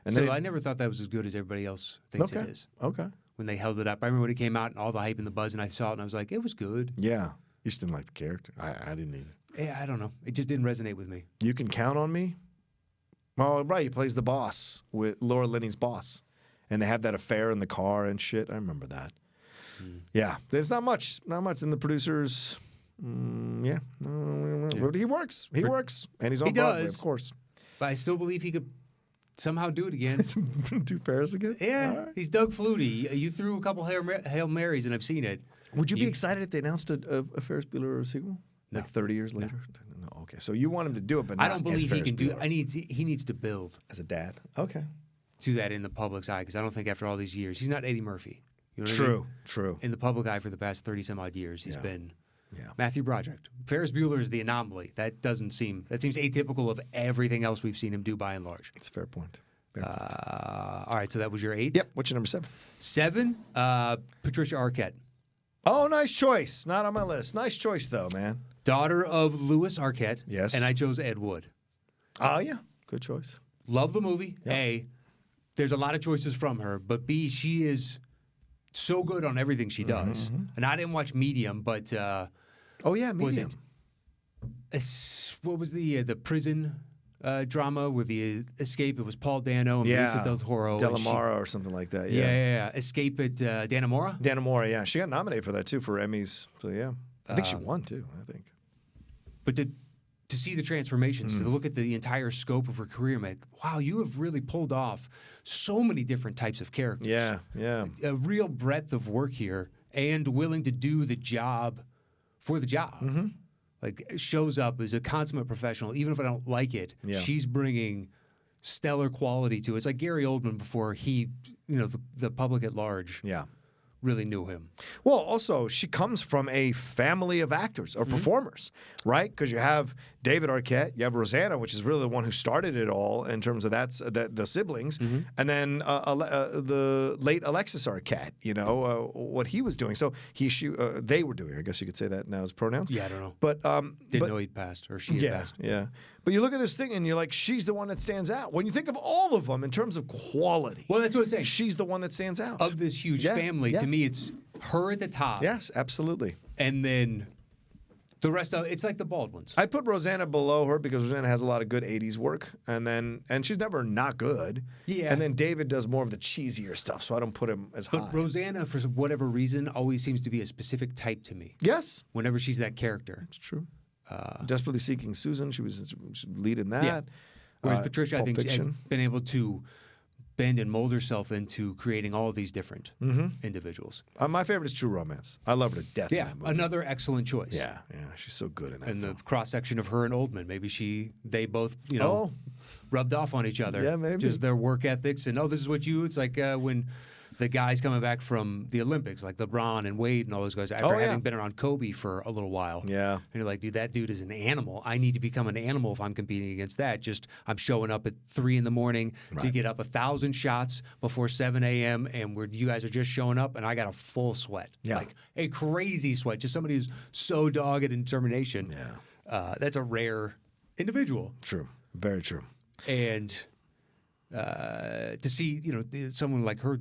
S3: And
S4: so I never thought that was as good as everybody else thinks it is.
S3: Okay.
S4: When they held it up, I remember when it came out and all the hype and the buzz, and I saw it and I was like, it was good.
S3: Yeah, you just didn't like the character. I didn't either.
S4: Yeah, I don't know. It just didn't resonate with me.
S3: You Can Count on Me. Oh, right. He plays the boss with Laura Linney's boss, and they have that affair in the car and shit. I remember that. Yeah, there's not much in the producers. Yeah. But he works. He works, and he's on Broadway, of course.
S4: But I still believe he could somehow do it again.
S3: Do Ferris again?
S4: Yeah,
S3: right.
S4: He's Doug Flutie. You threw a couple Hail Marys, and I've seen it.
S3: Would you be excited if they announced a Ferris Bueller sequel?
S4: No.
S3: Like 30 years later? No. Okay, so you want him to do it, but not
S4: I don't believe he can do
S3: it.
S4: He needs to build
S3: as a dad. Okay.
S4: To that in the public's eye, because I don't think after all these years, he's not Eddie Murphy. You know what I mean?
S3: True.
S4: In the public eye for the past 30-some-odd years, he's been
S3: Yeah.
S4: Matthew Broderick. Ferris Bueller is the anomaly. That seems atypical of everything else we've seen him do by and large.
S3: That's a fair point.
S4: All right, so that was your 8?
S3: Yep. What's your number 7?
S4: 7, Patricia Arquette.
S3: Oh, nice choice. Not on my list. Nice choice, though, man.
S4: Daughter of Louis Arquette.
S3: Yes.
S4: And I chose Ed Wood.
S3: Oh, yeah. Good choice.
S4: Love the movie.
S3: Yep.
S4: A, there's a lot of choices from her, but B, she is so good on everything she does.
S3: Mm-hmm.
S4: And I didn't watch Medium, but
S3: oh yeah, Medium.
S4: What was the prison drama with the Escape? It was Paul Dano and Benicio del Toro.
S3: Delamara or something like that.
S4: Yeah. Escape at Dannemora?
S3: Dannemora, yeah. She got nominated for that too, for Emmys. So yeah. I think she won too, I think.
S4: But to see the transformations, to look at the entire scope of her career, I'm like, wow, you have really pulled off so many different types of characters.
S3: Yeah.
S4: A real breadth of work here, and willing to do the job for the job.
S3: Mm-hmm.
S4: Like, shows up as a consummate professional, even if I don't like it.
S3: Yeah.
S4: She's bringing stellar quality to it. It's like Gary Oldman before he, the public at large.
S3: Yeah.
S4: Really knew him.
S3: Well, also, she comes from a family of actors or performers, right? Because you have David Arquette, you have Rosanna, which is really the one who started it all in terms of the siblings, and then the late Alexis Arquette, what he was doing. So they were doing, I guess you could say that now as pronouns.
S4: Yeah, I don't know.
S3: But
S4: Didn't know he'd passed, or she had passed.
S3: Yeah. But you look at this thing and you're like, she's the one that stands out. When you think of all of them in terms of quality.
S4: Well, that's what I'm saying.
S3: She's the one that stands out.
S4: Of this huge family, to me, it's her at the top.
S3: Yes, absolutely.
S4: And then the rest of it's like the Baldwins.
S3: I'd put Rosanna below her because Rosanna has a lot of good 80s work. And she's never not good. Yeah. And then David does more of the cheesier stuff, so I don't put him as high.
S4: But Rosanna, for whatever reason, always seems to be a specific type to me.
S3: Yes.
S4: Whenever she's that character.
S3: It's true. Desperately Seeking Susan, she was leading that.
S4: Yeah. Whereas Patricia,
S3: Pulp
S4: I think,
S3: Fiction.
S4: had been able to bend and mold herself into creating all of these different individuals.
S3: My favorite is True Romance. I love her to death in that movie.
S4: Another excellent choice.
S3: Yeah, she's so good in that
S4: And
S3: film.
S4: the cross-section of her and Oldman. Maybe they both, rubbed off on each other.
S3: Yeah, maybe.
S4: Just their work ethics. And, this is what it's like when the guys coming back from the Olympics, like LeBron and Wade and all those guys, after having been around Kobe for a little while.
S3: Yeah.
S4: And you're like, dude, that dude is an animal. I need to become an animal if I'm competing against that. I'm showing up at 3 a.m. to get up 1,000 shots before 7 a.m. and you guys are just showing up, and I got a full sweat.
S3: Yeah.
S4: Like a crazy sweat. Just somebody who's so dogged in determination.
S3: Yeah.
S4: That's a rare individual.
S3: True. Very true.
S4: And to see, someone like her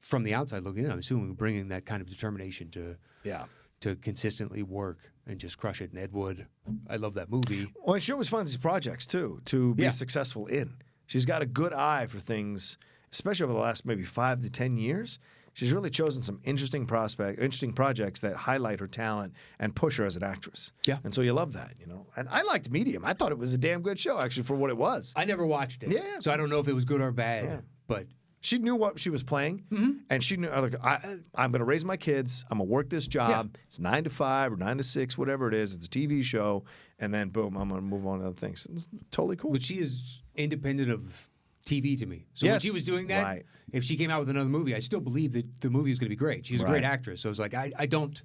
S4: from the outside looking in, I'm assuming bringing that kind of determination to consistently work and just crush it. And Ed Wood, I love that movie.
S3: Well, she always finds these projects, too, to be successful in. She's got a good eye for things, especially over the last maybe 5 to 10 years. She's really chosen some interesting projects that highlight her talent and push her as an actress.
S4: Yeah.
S3: And so you love that, And I liked Medium. I thought it was a damn good show, actually, for what it was.
S4: I never watched it.
S3: Yeah.
S4: So I don't know if it was good or bad, but...
S3: She knew what she was playing, and she knew, I'm going to raise my kids. I'm going to work this job. Yeah. It's 9 to 5 or 9 to 6, whatever it is. It's a TV show, and then, boom, I'm going to move on to other things. It's totally cool.
S4: But she is independent of TV to me. So when she was doing that, if she came out with another movie, I still believe that the movie was going to be great. She's a great actress. So it's like, I don't,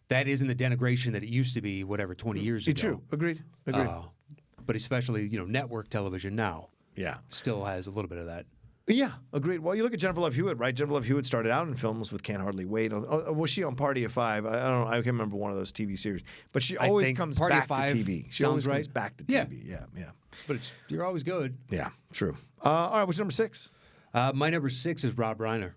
S4: that isn't the denigration that it used to be, 20 years ago.
S3: True. Agreed.
S4: But especially, network television now.
S3: Yeah.
S4: Still has a little bit of that.
S3: Yeah, agreed. Well, you look at Jennifer Love Hewitt, right? Jennifer Love Hewitt started out in films with Can't Hardly Wait. Was she on Party of Five? I don't know. I can't remember one of those TV series. But she always comes back to TV. She always comes back to TV. Yeah.
S4: But you're always good.
S3: Yeah, true. All right, what's number 6?
S4: My number 6 is Rob Reiner.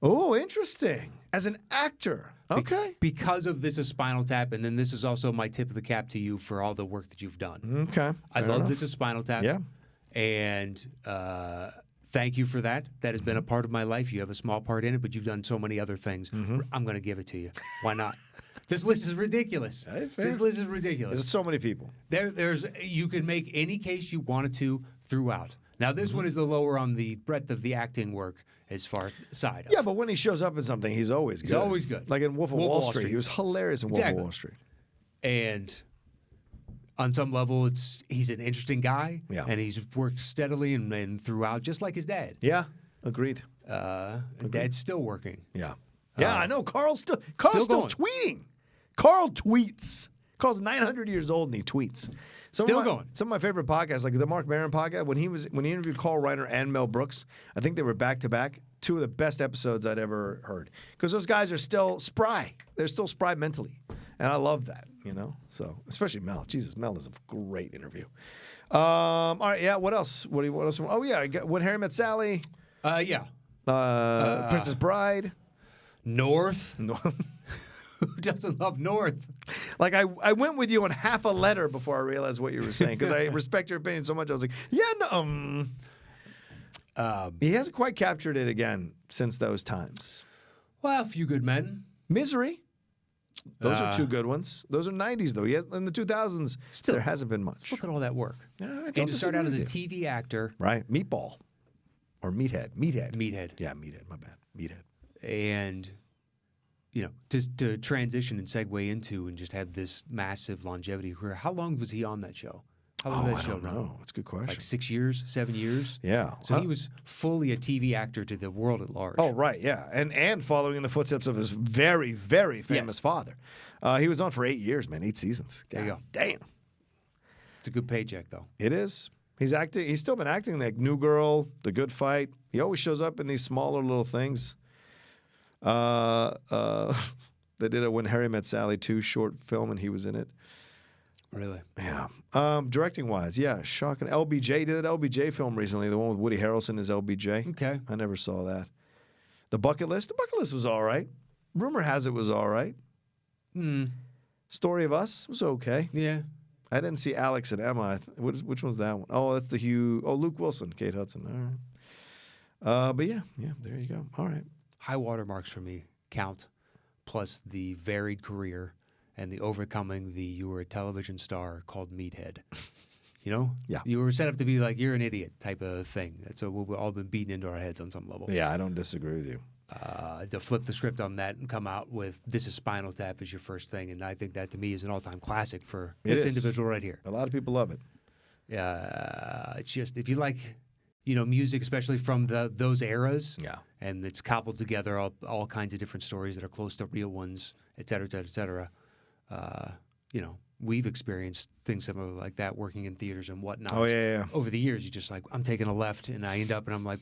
S3: Oh, interesting. As an actor. Okay.
S4: Because of This Is Spinal Tap, and then this is also my tip of the cap to you for all the work that you've done.
S3: Okay.
S4: I love This Is Spinal Tap.
S3: Yeah.
S4: And... thank you for that. That has been a part of my life. You have a small part in it, but you've done so many other things. I'm going to give it to you. Why not? This list is ridiculous. This list is ridiculous.
S3: There's so many people.
S4: You can make any case you wanted to throughout. Now, this one is the lower on the breadth of the acting work as far side of.
S3: Yeah, but when he shows up in something, he's always good.
S4: He's always good.
S3: Like in Wolf of Wall Street. He was hilarious in Wolf of Wall Street.
S4: And... on some level, he's an interesting guy, and he's worked steadily and throughout, just like his dad.
S3: Yeah, agreed.
S4: Dad's still working.
S3: Yeah, I know. Carl's still tweeting. Carl tweets. Carl's 900 years old and he tweets. Still going. Some of my favorite podcasts, like the Mark Maron podcast, when he interviewed Carl Reiner and Mel Brooks, I think they were back to back. 2 of the best episodes I'd ever heard, because those guys are still spry. They're still spry mentally, and I love that. So especially Mel. Jesus, Mel is a great interview. All right, yeah. What else? What else? Oh yeah, When Harry Met Sally.
S4: Yeah.
S3: Princess Bride.
S4: North. Who doesn't love North?
S3: Like I went with you on half a letter before I realized what you were saying, because I respect your opinion so much. I was like, yeah, no. He hasn't quite captured it again since those times.
S4: Well, A Few Good Men.
S3: Misery. Those are 2 good ones. Those are 90s, though. In the 2000s, there hasn't been much.
S4: Look at all that work.
S3: And
S4: to start out as a TV actor.
S3: Right. Meatball. Or Meathead.
S4: Meathead.
S3: Yeah, Meathead. My bad. Meathead.
S4: And, just to transition and segue into and just have this massive longevity career. How long was he on that show? How long did that show run?
S3: No, that's a good question.
S4: Like 6 years, 7 years?
S3: Yeah.
S4: So he was fully a TV actor to the world at large.
S3: Oh, right, yeah. And following in the footsteps of his very, very famous father. He was on for 8 years, man. 8 seasons.
S4: There you go.
S3: Damn.
S4: It's a good paycheck, though.
S3: It is. He's acting. He's still been acting like New Girl, The Good Fight. He always shows up in these smaller little things. They did a When Harry Met Sally 2 short film, and he was in it.
S4: Really?
S3: Yeah. Directing wise, yeah, shocking. LBJ did an LBJ film recently, the one with Woody Harrelson as LBJ.
S4: Okay.
S3: I never saw that. The Bucket List was all right. Rumor has it was all right. Story of Us was okay.
S4: Yeah.
S3: I didn't see Alex and Emma. Which one's that one? Oh, that's the Hugh. Oh, Luke Wilson, Kate Hudson. All right. But yeah, there you go. All right.
S4: High watermarks for me count, plus the varied career and the overcoming you were a television star called Meathead.
S3: Yeah.
S4: You were set up to be like, you're an idiot type of thing. That's what we've all been beaten into our heads on some level.
S3: Yeah, I don't disagree with you.
S4: To flip the script on that and come out with This Is Spinal Tap as your first thing. And I think that to me is an all-time classic for this individual right here.
S3: A lot of people love it.
S4: It's just, if you like, music, especially from those eras.
S3: Yeah.
S4: And it's cobbled together all kinds of different stories that are close to real ones, et cetera, et cetera, et cetera. We've experienced things similar like that working in theaters and whatnot.
S3: Oh, yeah.
S4: Over the years, you just like, I'm taking a left and I end up and I'm like,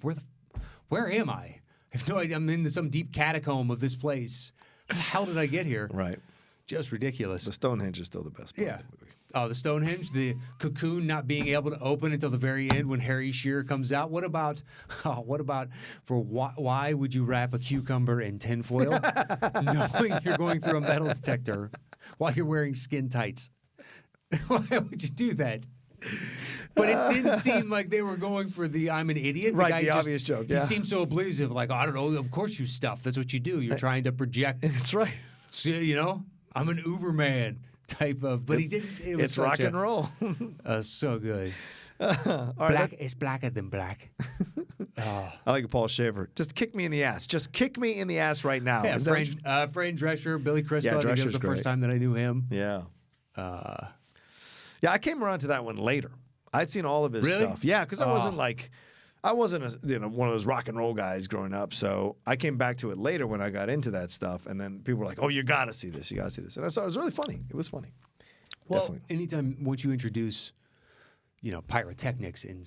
S4: where am I? I have no idea. I'm in some deep catacomb of this place. How the hell did I get here?
S3: Right.
S4: Just ridiculous.
S3: The Stonehenge is still the best part of the movie.
S4: Oh, the Stonehenge, the cocoon not being able to open until the very end when Harry Shearer comes out. What about why would you wrap a cucumber in tinfoil knowing you're going through a metal detector while you're wearing skin tights? Why would you do that? But it didn't seem like they were going for the I'm an idiot.
S3: Right, the obvious joke, yeah.
S4: He seemed so oblivious of like, oh, I don't know, of course you stuff. That's what you do. You're trying to project.
S3: That's right.
S4: You know, I'm an Uberman type of, but he didn't.
S3: It's rock and roll.
S4: So good.
S3: Right,
S4: It's blacker than black.
S3: I like a Paul Shaver. Just kick me in the ass. Just kick me in the ass right now.
S4: Yeah, Fran Drescher, Billy Crystal.
S3: Yeah,
S4: I think that was
S3: Drescher's
S4: the first
S3: great.
S4: time that I knew him.
S3: Yeah. Yeah, I came around to that one later. I'd seen all of his
S4: Really?
S3: stuff. Yeah, because I wasn't one of those rock and roll guys growing up. So I came back to it later when I got into that stuff, and then people were like, "Oh, you got to see this. You got to see this." And I saw it was really funny. It was funny.
S4: Well,
S3: Definitely.
S4: anytime once you introduce, pyrotechnics and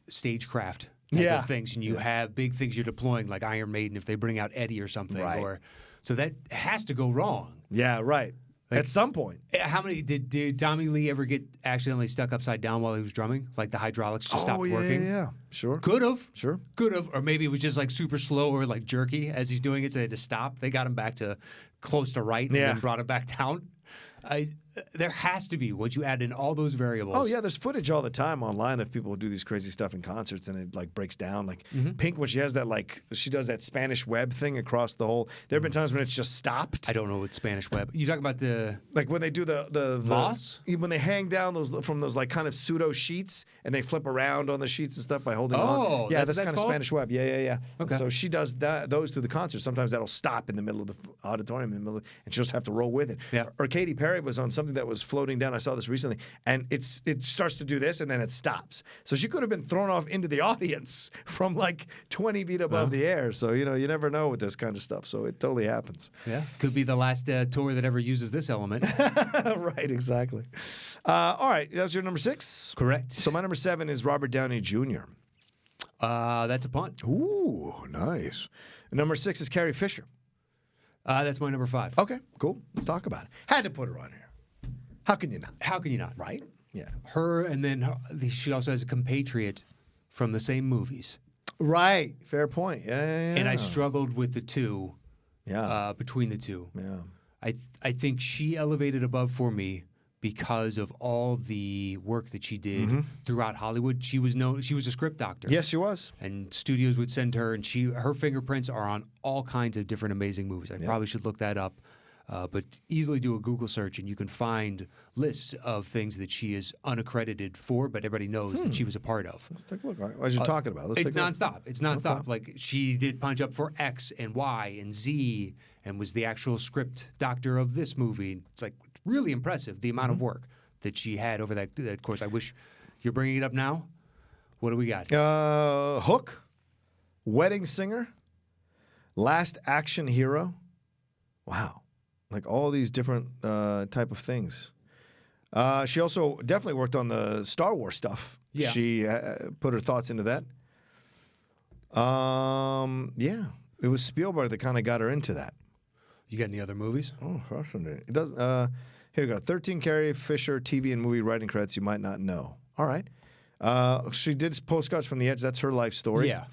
S4: stagecraft type of things, and you have big things you're deploying, like Iron Maiden, if they bring out Eddie or something,
S3: Right.
S4: So that has to go wrong.
S3: Yeah, right. At some point.
S4: How many did Downey Lee ever get accidentally stuck upside down while he was drumming? Like the hydraulics just stopped working?
S3: Yeah. Sure.
S4: Could have.
S3: Sure.
S4: Could have. Or maybe it was just like super slow or like jerky as he's doing it, so they had to stop. They got him back to close to right and then brought him back down. There has to be, once you add in all those variables.
S3: Oh, yeah, there's footage all the time online of people who do these crazy stuff in concerts and it, like, breaks down. Like, Pink, when she has that, like, she does that Spanish web thing across the whole... There have been times when it's just stopped.
S4: I don't know what Spanish web... You talking about the...
S3: Like, when they do the
S4: Moss?
S3: When they hang down from those, like, kind of pseudo sheets and they flip around on the sheets and stuff by holding on. Yeah, that's kind of
S4: called?
S3: Spanish web. Yeah.
S4: Okay.
S3: So she does those through the concert. Sometimes that'll stop in the middle of the auditorium, and she'll just have to roll with it.
S4: Yeah.
S3: Or Katy Perry was on something that was floating down. I saw this recently, and it starts to do this, and then it stops. So she could have been thrown off into the audience from like 20 feet above the air. So you never know with this kind of stuff. So it totally happens.
S4: Yeah, could be the last tour that ever uses this element.
S3: Right, exactly. All right, that was your number 6.
S4: Correct.
S3: So my number 7 is Robert Downey Jr.
S4: That's a punt.
S3: Ooh, nice. Number 6 is Carrie Fisher.
S4: That's my number 5.
S3: Okay, cool. Let's talk about it. Had to put her on here. How can you not?
S4: How can you not?
S3: Right? Yeah.
S4: Her, and then she also has a compatriot from the same movies.
S3: Right. Fair point. Yeah.
S4: And I struggled with the two.
S3: Yeah.
S4: Between the two.
S3: Yeah.
S4: I think she elevated above for me because of all the work that she did throughout Hollywood. She was a script doctor.
S3: Yes, she was.
S4: And studios would send her, and her fingerprints are on all kinds of different amazing movies. I probably should look that up. But easily do a Google search, and you can find lists of things that she is unaccredited for, but everybody knows that she was a part of.
S3: Let's take a look. All right. As you're talking about, let's
S4: It's
S3: take a look.
S4: nonstop. It's nonstop. Like, she did Punch Up for X and Y and Z, and was the actual script doctor of this movie. It's like really impressive, the amount of work that she had over that course. I wish you're bringing it up now. What do we got?
S3: Hook, Wedding Singer, Last Action Hero. Wow. Like all these different type of things. She also definitely worked on the Star Wars stuff.
S4: Yeah.
S3: She put her thoughts into that. Yeah. It was Spielberg that kind of got her into that.
S4: You got any other movies?
S3: Oh, fascinating. It does. Here we go. 13 Carrie Fisher TV and movie writing credits you might not know. All right. She did Postcards from the Edge. That's her life story.
S4: Yeah.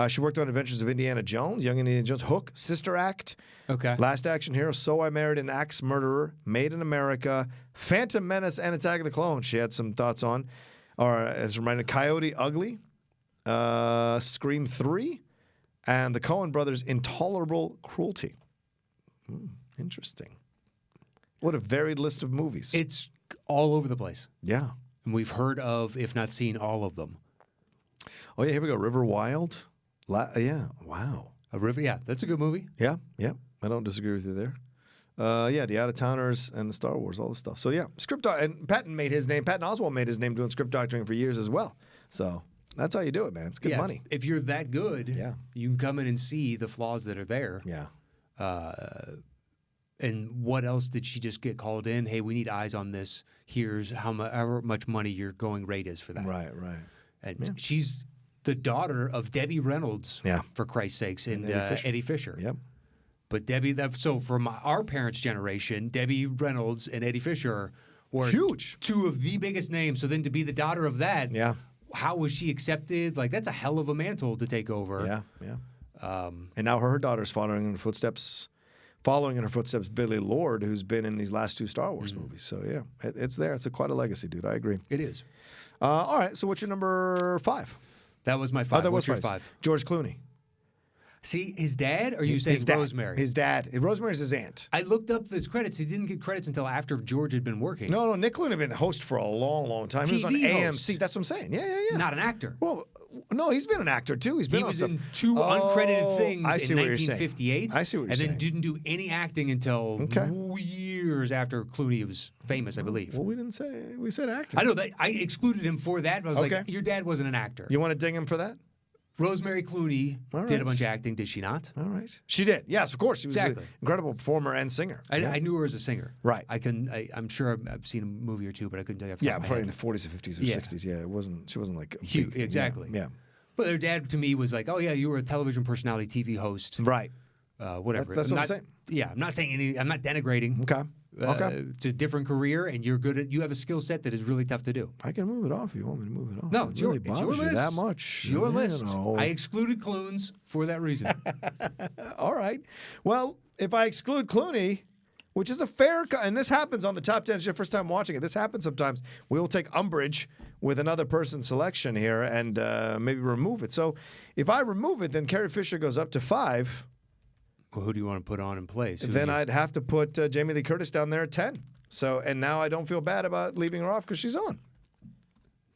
S3: She worked on Adventures of Indiana Jones, Young Indiana Jones, Hook, Sister Act,
S4: Okay.
S3: Last Action Hero, So I Married an Axe Murderer, Made in America, Phantom Menace, and Attack of the Clones. She had some thoughts on. Or as a reminder, Coyote Ugly, Scream 3, and the Coen Brothers' Intolerable Cruelty. Interesting. What a varied list of movies.
S4: It's all over the place.
S3: Yeah.
S4: And we've heard of, if not seen, all of them.
S3: Oh, yeah, here we go. River Wild. Yeah, wow.
S4: A River, yeah, that's a good movie.
S3: Yeah. I don't disagree with you there. Yeah, the Out-of-Towners and the Star Wars, all this stuff. So, yeah, and Patton Oswalt made his name doing script doctoring for years as well. So that's how you do it, man. It's good money.
S4: If you're that good, you can come in and see the flaws that are there.
S3: Yeah.
S4: And what else did she just get called in? Hey, we need eyes on this. Here's however much money your going rate is for that.
S3: Right.
S4: And she's the daughter of Debbie Reynolds, for Christ's sakes, and Eddie Fisher.
S3: Yep.
S4: But so from our parents' generation, Debbie Reynolds and Eddie Fisher were
S3: huge,
S4: two of the biggest names. So then to be the daughter of that, how was she accepted? Like, that's a hell of a mantle to take over.
S3: Yeah. And now her daughter's following in the footsteps following in her footsteps, Billy Lord, who's been in these last 2 Star Wars movies. So, yeah, it's there. It's quite a legacy, dude. I agree.
S4: It is.
S3: All right, so what's your number 5?
S4: That was my 5.
S3: Oh, that
S4: What's
S3: was
S4: your 5?
S3: George Clooney.
S4: See, his dad, or are you saying
S3: His dad.
S4: Rosemary?
S3: His dad. Rosemary's his aunt.
S4: I looked up his credits. He didn't get credits until after George had been working.
S3: No, Nick Clooney had been a host for a long, long time. He was on
S4: TV
S3: AMC.
S4: host.
S3: That's what I'm saying. Yeah.
S4: Not an actor.
S3: Well, no, he's been an actor too. He
S4: was in 2 uncredited things in
S3: what you're saying.
S4: 1958.
S3: I see what you're
S4: and
S3: saying.
S4: then didn't do any acting until years after Clooney was famous, I believe.
S3: Well, we didn't say. We said actor.
S4: I know that. I excluded him for that. But I was like, your dad wasn't an actor.
S3: You want to ding him for that?
S4: Rosemary Clooney did a bunch of acting, did she not?
S3: All right. She did. Yes, of course. She was an incredible performer and singer.
S4: I knew her as a singer.
S3: Right.
S4: I'm sure I've seen a movie or two, but I couldn't tell you.
S3: Yeah, probably in the 40s or 50s or 60s. Yeah, it wasn't. She wasn't like a
S4: huge.
S3: big,
S4: Exactly.
S3: Yeah.
S4: But her dad to me was like, oh yeah, you were a television personality, TV host.
S3: Right.
S4: Whatever.
S3: That's what I'm saying.
S4: Yeah, I'm not saying any. I'm not denigrating.
S3: Okay.
S4: It's a different career, and you're good at. You have a skill set that is really tough to do.
S3: I can move it off if you want me to move it off.
S4: No,
S3: it
S4: it's
S3: really
S4: your
S3: bothers you
S4: list.
S3: that much.
S4: It's your list.
S3: Know.
S4: I excluded Clooney's for that reason.
S3: All right. Well, if I exclude Clooney, which is a fair, and this happens on the top 10. It's your first time watching it. This happens sometimes. We will take umbrage with another person's selection here and maybe remove it. So if I remove it, then Carrie Fisher goes up to 5.
S4: Well, who do you want to put on in place?
S3: Then I'd have to put Jamie Lee Curtis down there at 10. So, and now I don't feel bad about leaving her off because she's on.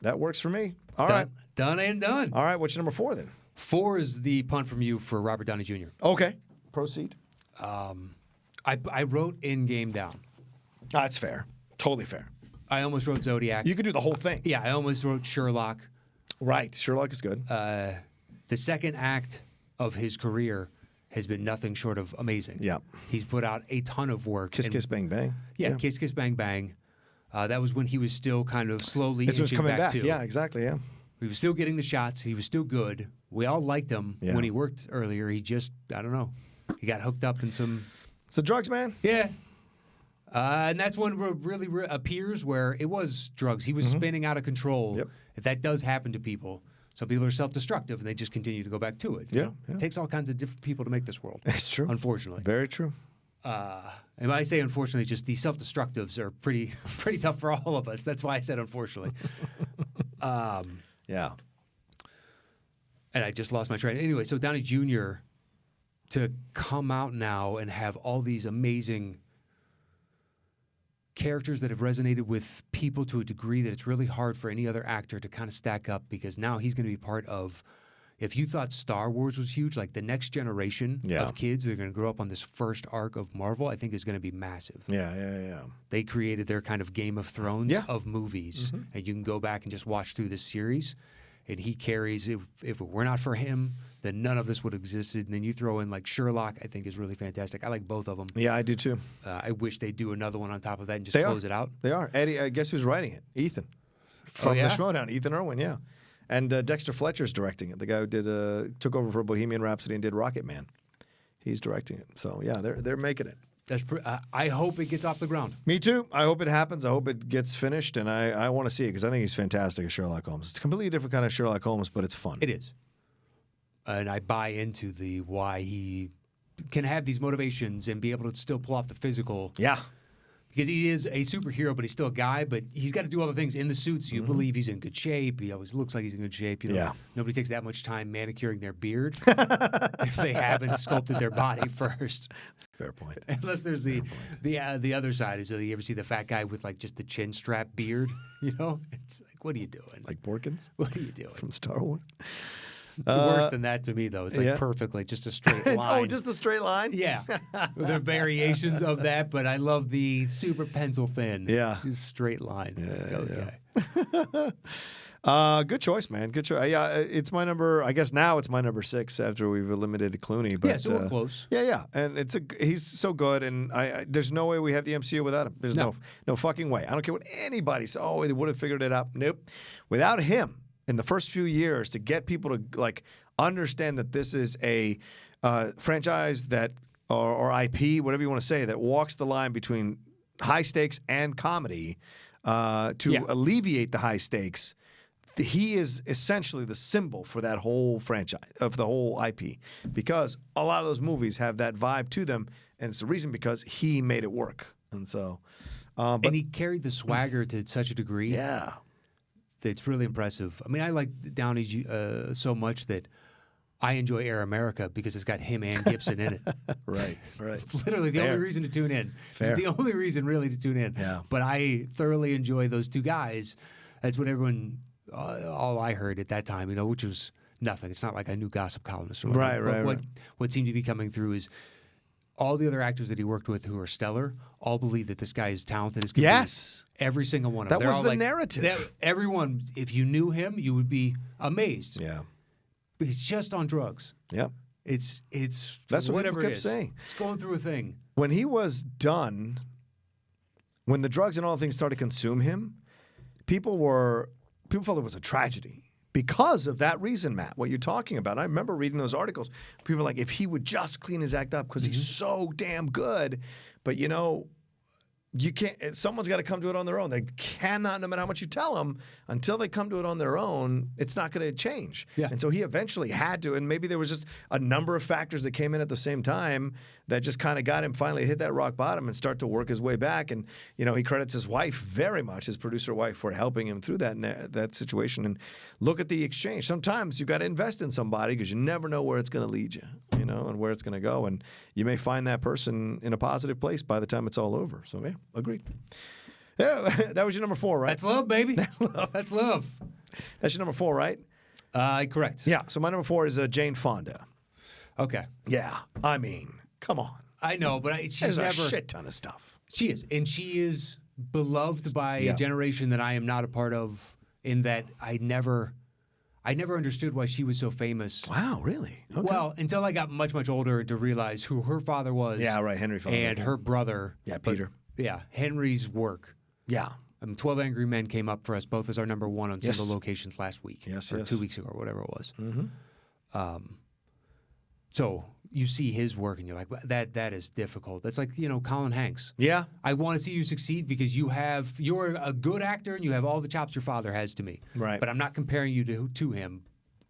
S3: That works for me. All right.
S4: Done and done.
S3: All right. What's your number 4 then?
S4: 4 is the punt from you for Robert Downey Jr.
S3: Okay. Proceed.
S4: I wrote In-Game down.
S3: That's fair. Totally fair.
S4: I almost wrote Zodiac.
S3: You could do the whole thing.
S4: Yeah, I almost wrote Sherlock.
S3: Right. Sherlock is good.
S4: The second act of his career has been nothing short of amazing.
S3: Yeah.
S4: He's put out a ton of work.
S3: Kiss Kiss Bang Bang.
S4: Yeah, Kiss Kiss Bang Bang. That was when he was still kind of slowly
S3: This was
S4: inching
S3: coming back.
S4: too.
S3: Yeah, exactly. Yeah.
S4: He was still getting the shots. He was still good. We all liked him when he worked earlier. He just, I don't know. He got hooked up in some...
S3: It's the drugs, man.
S4: Yeah. And that's when it really appears where it was drugs. He was spinning out of control.
S3: Yep.
S4: If that does happen to people, some people are self-destructive and they just continue to go back to it.
S3: Yeah.
S4: It takes all kinds of different people to make this world.
S3: It's true.
S4: Unfortunately.
S3: Very true.
S4: And when I say unfortunately, just these self-destructives are pretty tough for all of us. That's why I said unfortunately.
S3: Yeah.
S4: And I just lost my train. Anyway, so Downey Jr. to come out now and have all these amazing characters that have resonated with people to a degree that it's really hard for any other actor to kind of stack up, because now he's going to be part of, if you thought Star Wars was huge, like the next generation of kids that are going to grow up on this first arc of Marvel, I think is going to be massive.
S3: Yeah.
S4: They created their kind of Game of Thrones of movies, and you can go back and just watch through this series. And he carries, if it were not for him, then none of this would have existed. And then you throw in like Sherlock, I think is really fantastic. I like both of them.
S3: Yeah, I do too.
S4: I wish they'd do another one on top of that and just close it out.
S3: They are. Eddie, guess who's writing it? Ethan. From the Schmodown, Ethan Irwin, yeah. And Dexter Fletcher's directing it. The guy who took over for Bohemian Rhapsody and did Rocket Man. He's directing it. So yeah, they're making it.
S4: I hope it gets off the ground.
S3: Me too. I hope it happens. I hope it gets finished, and I want to see it because I think he's fantastic as Sherlock Holmes. It's a completely different kind of Sherlock Holmes, but it's fun.
S4: It is. And I buy into the why he can have these motivations and be able to still pull off the physical.
S3: Yeah.
S4: Because he is a superhero, but he's still a guy. But he's got to do all the things in the suit, so you believe he's in good shape. He always looks like he's in good shape. You know, nobody takes that much time manicuring their beard if they haven't sculpted their body first.
S3: Fair point.
S4: Unless there's the other side. Is that you ever see the fat guy with like just the chin strap beard? You know, it's like, what are you doing?
S3: Like Porkins?
S4: What are you doing?
S3: From Star Wars?
S4: Worse than that to me, though. It's like perfectly just a straight line.
S3: Oh, just the straight line?
S4: Yeah. There are variations of that, but I love the super pencil thin.
S3: Yeah.
S4: Straight line.
S3: Good choice, man. Good choice. Yeah, it's my number. I guess now it's my number 6 after we've eliminated Clooney. But,
S4: yeah, so we're close.
S3: Yeah. And he's so good, and there's no way we have the MCU without him. There's no fucking way. I don't care what anybody says. Oh, they would have figured it out. Nope. Without him, in the first few years, to get people to like understand that this is a franchise that or IP, whatever you want to say, that walks the line between high stakes and comedy to alleviate the high stakes. he is essentially the symbol for that whole franchise, of the whole IP, because a lot of those movies have that vibe to them, and it's the reason because he made it work. And so,
S4: and he carried the swagger to such a degree.
S3: Yeah.
S4: It's really impressive. I mean, I like Downey so much that I enjoy Air America because it's got him and Gibson in it.
S3: Right.
S4: It's literally the only reason to tune in.
S3: Fair.
S4: It's the only reason really to tune in.
S3: Yeah.
S4: But I thoroughly enjoy those two guys. That's what everyone, all I heard at that time, which was nothing. It's not like I knew gossip columnists. Or whatever.
S3: Right.
S4: What seemed to be coming through is all the other actors that he worked with who are stellar all believe that this guy is talented as can be.
S3: Yes.
S4: Every single one of them.
S3: That was the narrative.
S4: Everyone, if you knew him, you would be amazed.
S3: Yeah.
S4: But he's just on drugs.
S3: Yep.
S4: It's
S3: That's what
S4: whatever
S3: people
S4: it
S3: kept
S4: is.
S3: saying.
S4: It's going through a thing.
S3: When he was done, when the drugs and all things started to consume him, people felt it was a tragedy because of that reason, Matt, what you're talking about. I remember reading those articles. People were like, if he would just clean his act up because he's so damn good. But, you can't. Someone's got to come to it on their own. They cannot, no matter how much you tell them, until they come to it on their own, it's not going to change.
S4: Yeah.
S3: And so he eventually had to, and maybe there was just a number of factors that came in at the same time that just kind of got him finally hit that rock bottom and start to work his way back. And he credits his wife very much, his producer wife, for helping him through that situation. And look at the exchange. Sometimes you got to invest in somebody because you never know where it's going to lead you, and where it's going to go. And you may find that person in a positive place by the time it's all over. So yeah, agreed. Yeah, that was your number 4, right?
S4: That's love, baby. That's love.
S3: That's your number 4, right?
S4: Correct.
S3: Yeah. So my number 4 is Jane Fonda.
S4: Okay.
S3: Yeah. I mean, come on.
S4: I know, but she's
S3: There's
S4: never.
S3: a shit ton of stuff.
S4: She is, and she is beloved by a generation that I am not a part of. In that I never understood why she was so famous.
S3: Wow, really? Okay.
S4: Well, until I got much, much older to realize who her father was.
S3: Yeah, right, Henry Fonda.
S4: And her brother.
S3: Yeah, Peter.
S4: Henry's work.
S3: Yeah.
S4: 12 Angry Men came up for us both as our number 1 on single locations last week.
S3: Yes,
S4: or 2 weeks ago, or whatever it was. Mm-hmm. So you see his work and you're like, that is difficult. That's like, Colin Hanks.
S3: Yeah.
S4: I want to see you succeed because you're a good actor and you have all the chops your father has to me.
S3: Right.
S4: But I'm not comparing you to him.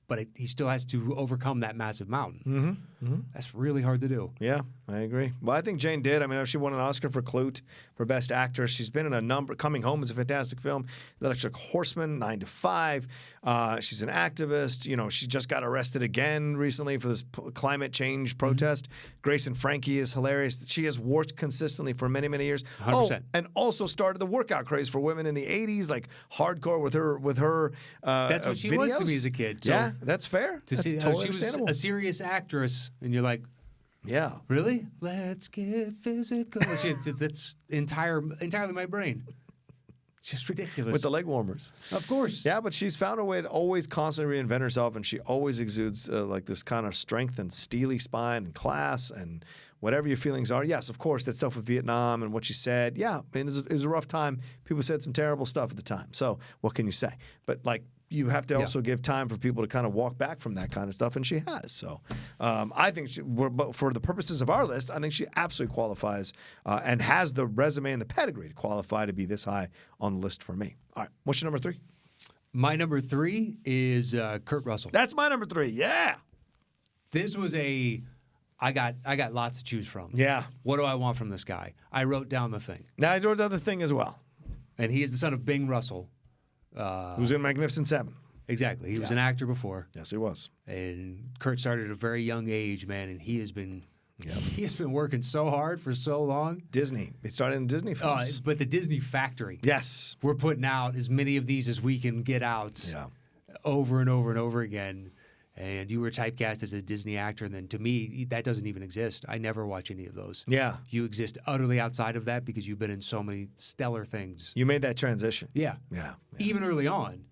S4: But he still has to overcome that massive mountain.
S3: Mm-hmm. Mm-hmm.
S4: That's really hard to do.
S3: Yeah, I agree. Well, I think Jane did. I mean, she won an Oscar for Clute for Best Actress. She's been in a number. Coming Home is a fantastic film. The Electric Horseman, 9 to 5. She's an activist. She just got arrested again recently for this climate change protest. Grace and Frankie is hilarious. She has worked consistently for many, many years.
S4: 100%.
S3: Oh, and also started the workout craze for women in the 80s, like hardcore with her.
S4: That's what she
S3: videos.
S4: was to me as a kid. So
S3: yeah, that's fair.
S4: To
S3: that's
S4: see
S3: totally
S4: she was
S3: understandable.
S4: a serious actress, and you're like,
S3: yeah,
S4: really? Let's get physical. That's entirely my brain. Just ridiculous.
S3: With the leg warmers.
S4: Of course.
S3: Yeah, but she's found a way to always constantly reinvent herself, and she always exudes like this kind of strength and steely spine and class and whatever your feelings are. Yes, of course, that stuff with Vietnam and what she said. Yeah, it was a rough time. People said some terrible stuff at the time. So what can you say? But you have to also give time for people to kind of walk back from that kind of stuff, and she has. So I think for the purposes of our list, I think she absolutely qualifies and has the resume and the pedigree to qualify to be this high on the list for me. All right, what's your number 3?
S4: My number 3 is Kurt Russell.
S3: That's my number 3, yeah.
S4: This was I got lots to choose from.
S3: Yeah.
S4: What do I want from this guy? I wrote down The Thing.
S3: Now I wrote down The Thing as well.
S4: And he is the son of Bing Russell.
S3: Who's in Magnificent Seven.
S4: Exactly. He was an actor before.
S3: Yes, he was.
S4: And Kurt started at a very young age, man, and he has been working so hard for so long.
S3: Disney. He started in Disney films.
S4: But the Disney factory.
S3: Yes.
S4: We're putting out as many of these as we can get out over and over and over again. And you were typecast as a Disney actor, and then to me, that doesn't even exist. I never watch any of those.
S3: Yeah.
S4: You exist utterly outside of that because you've been in so many stellar things.
S3: You made that transition.
S4: Yeah.
S3: Yeah.
S4: Even early on,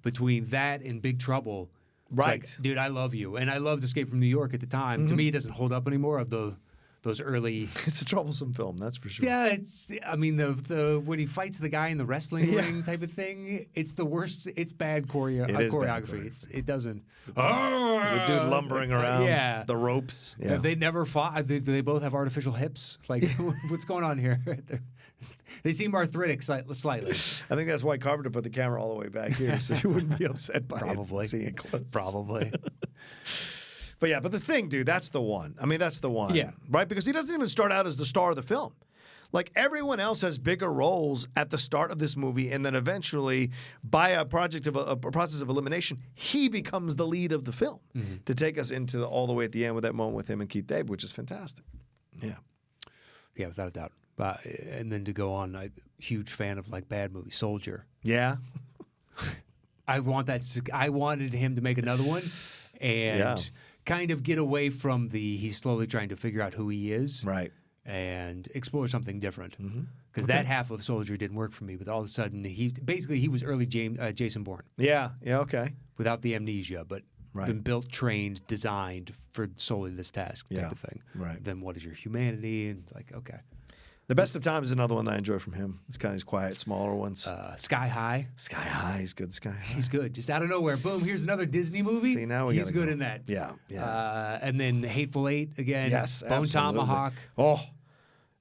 S4: between that and Big Trouble.
S3: Right.
S4: Like, dude, I love you. And I loved Escape from New York at the time. To me, it doesn't hold up anymore of the those early.
S3: It's a troublesome film, that's for sure.
S4: Yeah, it's. I mean, the when he fights the guy in the wrestling ring type of thing, it's the worst. It's bad choreography. It doesn't.
S3: The dude lumbering around.
S4: Yeah.
S3: The ropes. Yeah.
S4: Have they never fought? Do they both have artificial hips? Like, what's going on here? They seem arthritic slightly.
S3: I think that's why Carpenter put the camera all the way back here, so you wouldn't be upset by seeing it close.
S4: Probably.
S3: But the Thing, dude, that's the one. I mean, that's the one.
S4: Yeah.
S3: Right? Because he doesn't even start out as the star of the film. Like, everyone else has bigger roles at the start of this movie, and then eventually, by a process of elimination, he becomes the lead of the film to take us into all the way at the end with that moment with him and Keith David, which is fantastic. Yeah.
S4: Yeah, without a doubt. And then to go on, I'm a huge fan of like bad movie Soldier.
S3: Yeah.
S4: I wanted him to make another one and kind of get away from he's slowly trying to figure out who he is.
S3: Right.
S4: And explore something different. Because that half of Soldier didn't work for me, but all of a sudden he was early Jason Bourne.
S3: Yeah, okay.
S4: Without the amnesia, but been built, trained, designed for solely this task type of thing.
S3: Right.
S4: Then what is your humanity? And like, okay.
S3: The Best of Times is another one I enjoy from him. It's kind of his quiet, smaller ones.
S4: Sky High.
S3: Sky High, he's good. Sky High.
S4: He's good. Just out of nowhere, boom, here's another Disney movie.
S3: See, now
S4: he's good in that.
S3: Yeah.
S4: And then Hateful Eight again.
S3: Yes,
S4: Bone
S3: absolutely.
S4: Tomahawk.
S3: Oh,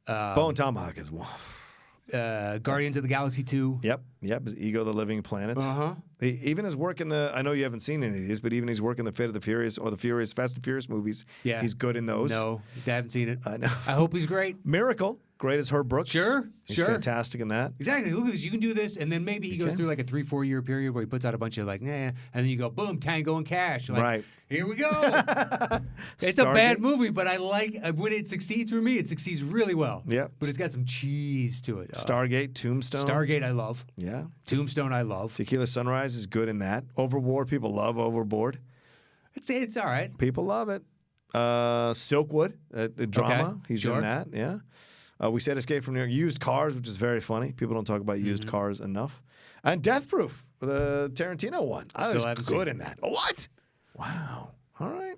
S3: Bone Tomahawk is
S4: Guardians of the Galaxy 2.
S3: Yep. His Ego, the Living Planets.
S4: Uh-huh.
S3: Even his work in I know you haven't seen any of these, but even his work in the Fate of the Furious or the Fast and Furious movies, he's good in those.
S4: No, I haven't seen it.
S3: I know.
S4: I hope he's great.
S3: Miracle, great as Herb Brooks. He's
S4: sure.
S3: fantastic in that.
S4: Exactly. Look at this. You can do this, and then maybe he goes through like a 3-4 year period where he puts out a bunch of like, and then you go, boom, Tango and Cash. Like,
S3: right.
S4: Here we go. It's a bad movie, but I like when it succeeds for me. It succeeds really well.
S3: Yep.
S4: But it's got some cheese to it.
S3: Stargate, Tombstone.
S4: Stargate, I love.
S3: Yeah.
S4: Tombstone, I love.
S3: Tequila Sunrise is good in that. Overboard, people love Overboard.
S4: It's all right.
S3: People love it. Silkwood, the drama.
S4: Okay.
S3: He's in that. Yeah. We said Escape from New York. Used Cars, which is very funny. People don't talk about used cars enough. And Death Proof, the Tarantino one. I was good in that. What? Wow. All right.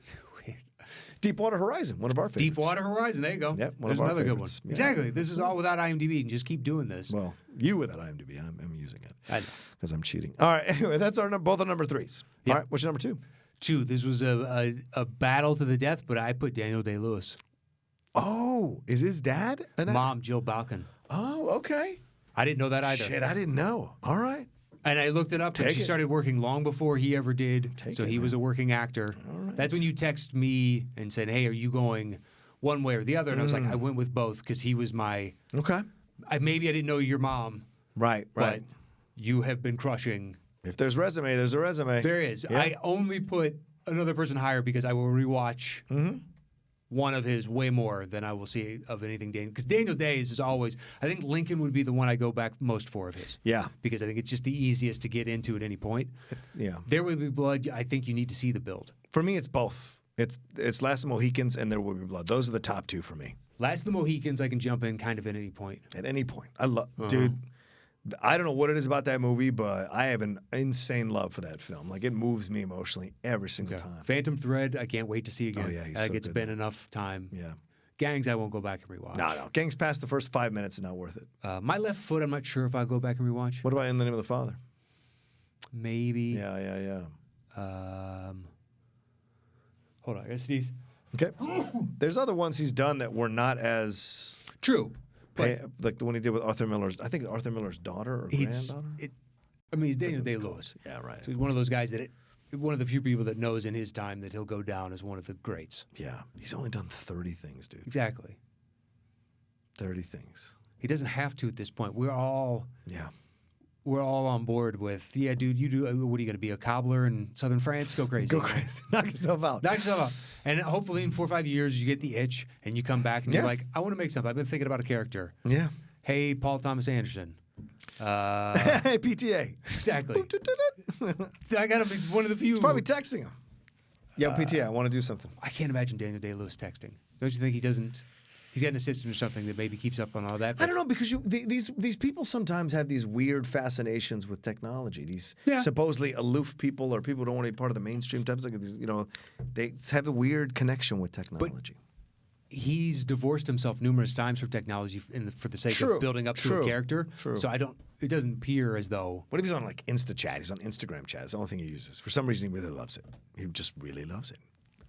S3: Deepwater Horizon, one of our favorites.
S4: Deepwater Horizon, there you go.
S3: Yep,
S4: There's another good one. Yeah. Exactly. This is all without IMDb. You can just keep doing this.
S3: Well, you without IMDb. I'm using it.
S4: I know.
S3: Because I'm cheating. All right. Anyway, that's both our number threes.
S4: Yep.
S3: All right. What's your number two?
S4: Two. This was a battle to the death, but I put Daniel Day-Lewis.
S3: Oh, is his dad an actor?
S4: Mom, Jill Balkin.
S3: Oh, okay.
S4: I didn't know that either.
S3: Shit, I didn't know. All right.
S4: And I looked it up, and she started working long before he ever did. He was a working actor.
S3: All right.
S4: That's when you text me and said, hey, are you going one way or the other? And I was like, I went with both because he was my...
S3: Okay.
S4: Maybe I didn't know your mom.
S3: Right.
S4: But you have been crushing.
S3: If there's resume, there's a resume.
S4: There is. Yeah. I only put another person higher because I will rewatch one of his way more than I will see of anything Daniel. Because Daniel Day is always, I think Lincoln would be the one I go back most for of his.
S3: Yeah.
S4: Because I think it's just the easiest to get into at any point. There Will Be Blood, I think you need to see the build.
S3: For me, it's both. It's Last of the Mohicans and There Will Be Blood. Those are the top two for me.
S4: Last of the Mohicans, I can jump in kind of at any point.
S3: At any point. I love, dude. I don't know what it is about that movie, but I have an insane love for that film. Like, it moves me emotionally every single time.
S4: Phantom Thread, I can't wait to see again.
S3: Oh, yeah, he's so
S4: it's
S3: good
S4: been enough time.
S3: Yeah.
S4: Gangs, I won't go back and rewatch.
S3: No. Gangs past the first 5 minutes is not worth it.
S4: My Left Foot, I'm not sure if I'll go back and rewatch.
S3: What about In the Name of the Father?
S4: Maybe.
S3: Yeah.
S4: Hold on, I gotta sneeze.
S3: Okay. There's other ones he's done that were not as...
S4: True.
S3: Like the one he did with Arthur Miller's, I think Arthur Miller's daughter or granddaughter?
S4: He's Daniel Day-Lewis.
S3: Yeah, right.
S4: So he's one of those guys one of the few people that knows in his time that he'll go down as one of the greats.
S3: Yeah. He's only done 30 things, dude.
S4: Exactly.
S3: 30 things.
S4: He doesn't have to at this point. We're all on board with, dude, you do, what are you going to be, a cobbler in southern France? Go crazy.
S3: Go crazy. Knock yourself out.
S4: And hopefully in 4 or 5 years, you get the itch and you come back and you're like, I want to make something. I've been thinking about a character.
S3: Yeah.
S4: Hey, Paul Thomas Anderson.
S3: Hey, PTA.
S4: Exactly. I got to be one of the few.
S3: He's probably texting him. Yo, PTA, I want to do something.
S4: I can't imagine Daniel Day-Lewis texting. Don't you think he doesn't? He's got an assistant or something that maybe keeps up on all that.
S3: I don't know, because these people sometimes have these weird fascinations with technology. These supposedly aloof people or people who don't want to be part of the mainstream types. Like these, they have a weird connection with technology.
S4: he's divorced himself numerous times from technology for the sake of building up to a character.
S3: True.
S4: So it doesn't appear as though.
S3: What if he's on like Insta-chat? He's on Instagram chat. It's the only thing he uses. For some reason, he really loves it. He just really loves it.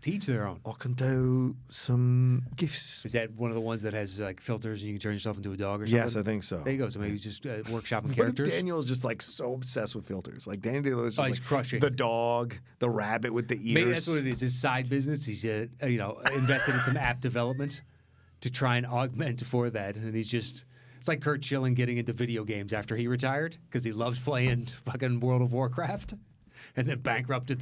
S4: Teach their own.
S3: I can do some gifts.
S4: Is that one of the ones that has like filters and you can turn yourself into a dog or something?
S3: Yes, I think so.
S4: There you go. So maybe he's just workshopping
S3: What
S4: characters.
S3: if Daniel is just like so obsessed with filters? Like Daniel is just
S4: he's
S3: like
S4: crushing
S3: the dog, the rabbit with the ears.
S4: Maybe that's what it is. His side business. He's invested in some app development to try and augment for that. And he's just, it's like Kurt Schilling getting into video games after he retired because he loves playing fucking World of Warcraft. And then bankrupted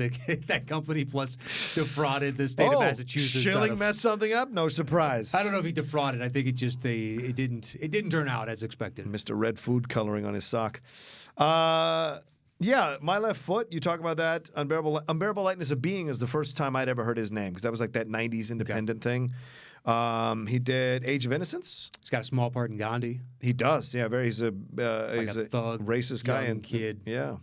S4: that company, plus defrauded the state of Massachusetts.
S3: Schilling messed something up? No surprise.
S4: I don't know if he defrauded. I think it just it didn't turn out as expected.
S3: Mr. Red Food coloring on his sock. Yeah, My Left Foot. You talk about that. Unbearable Lightness of Being is the first time I'd ever heard his name because that was like that '90s independent thing. He did Age of Innocence.
S4: He's got a small part in Gandhi.
S3: He does. Yeah, he's a
S4: thug,
S3: racist guy and
S4: kid.
S3: Yeah.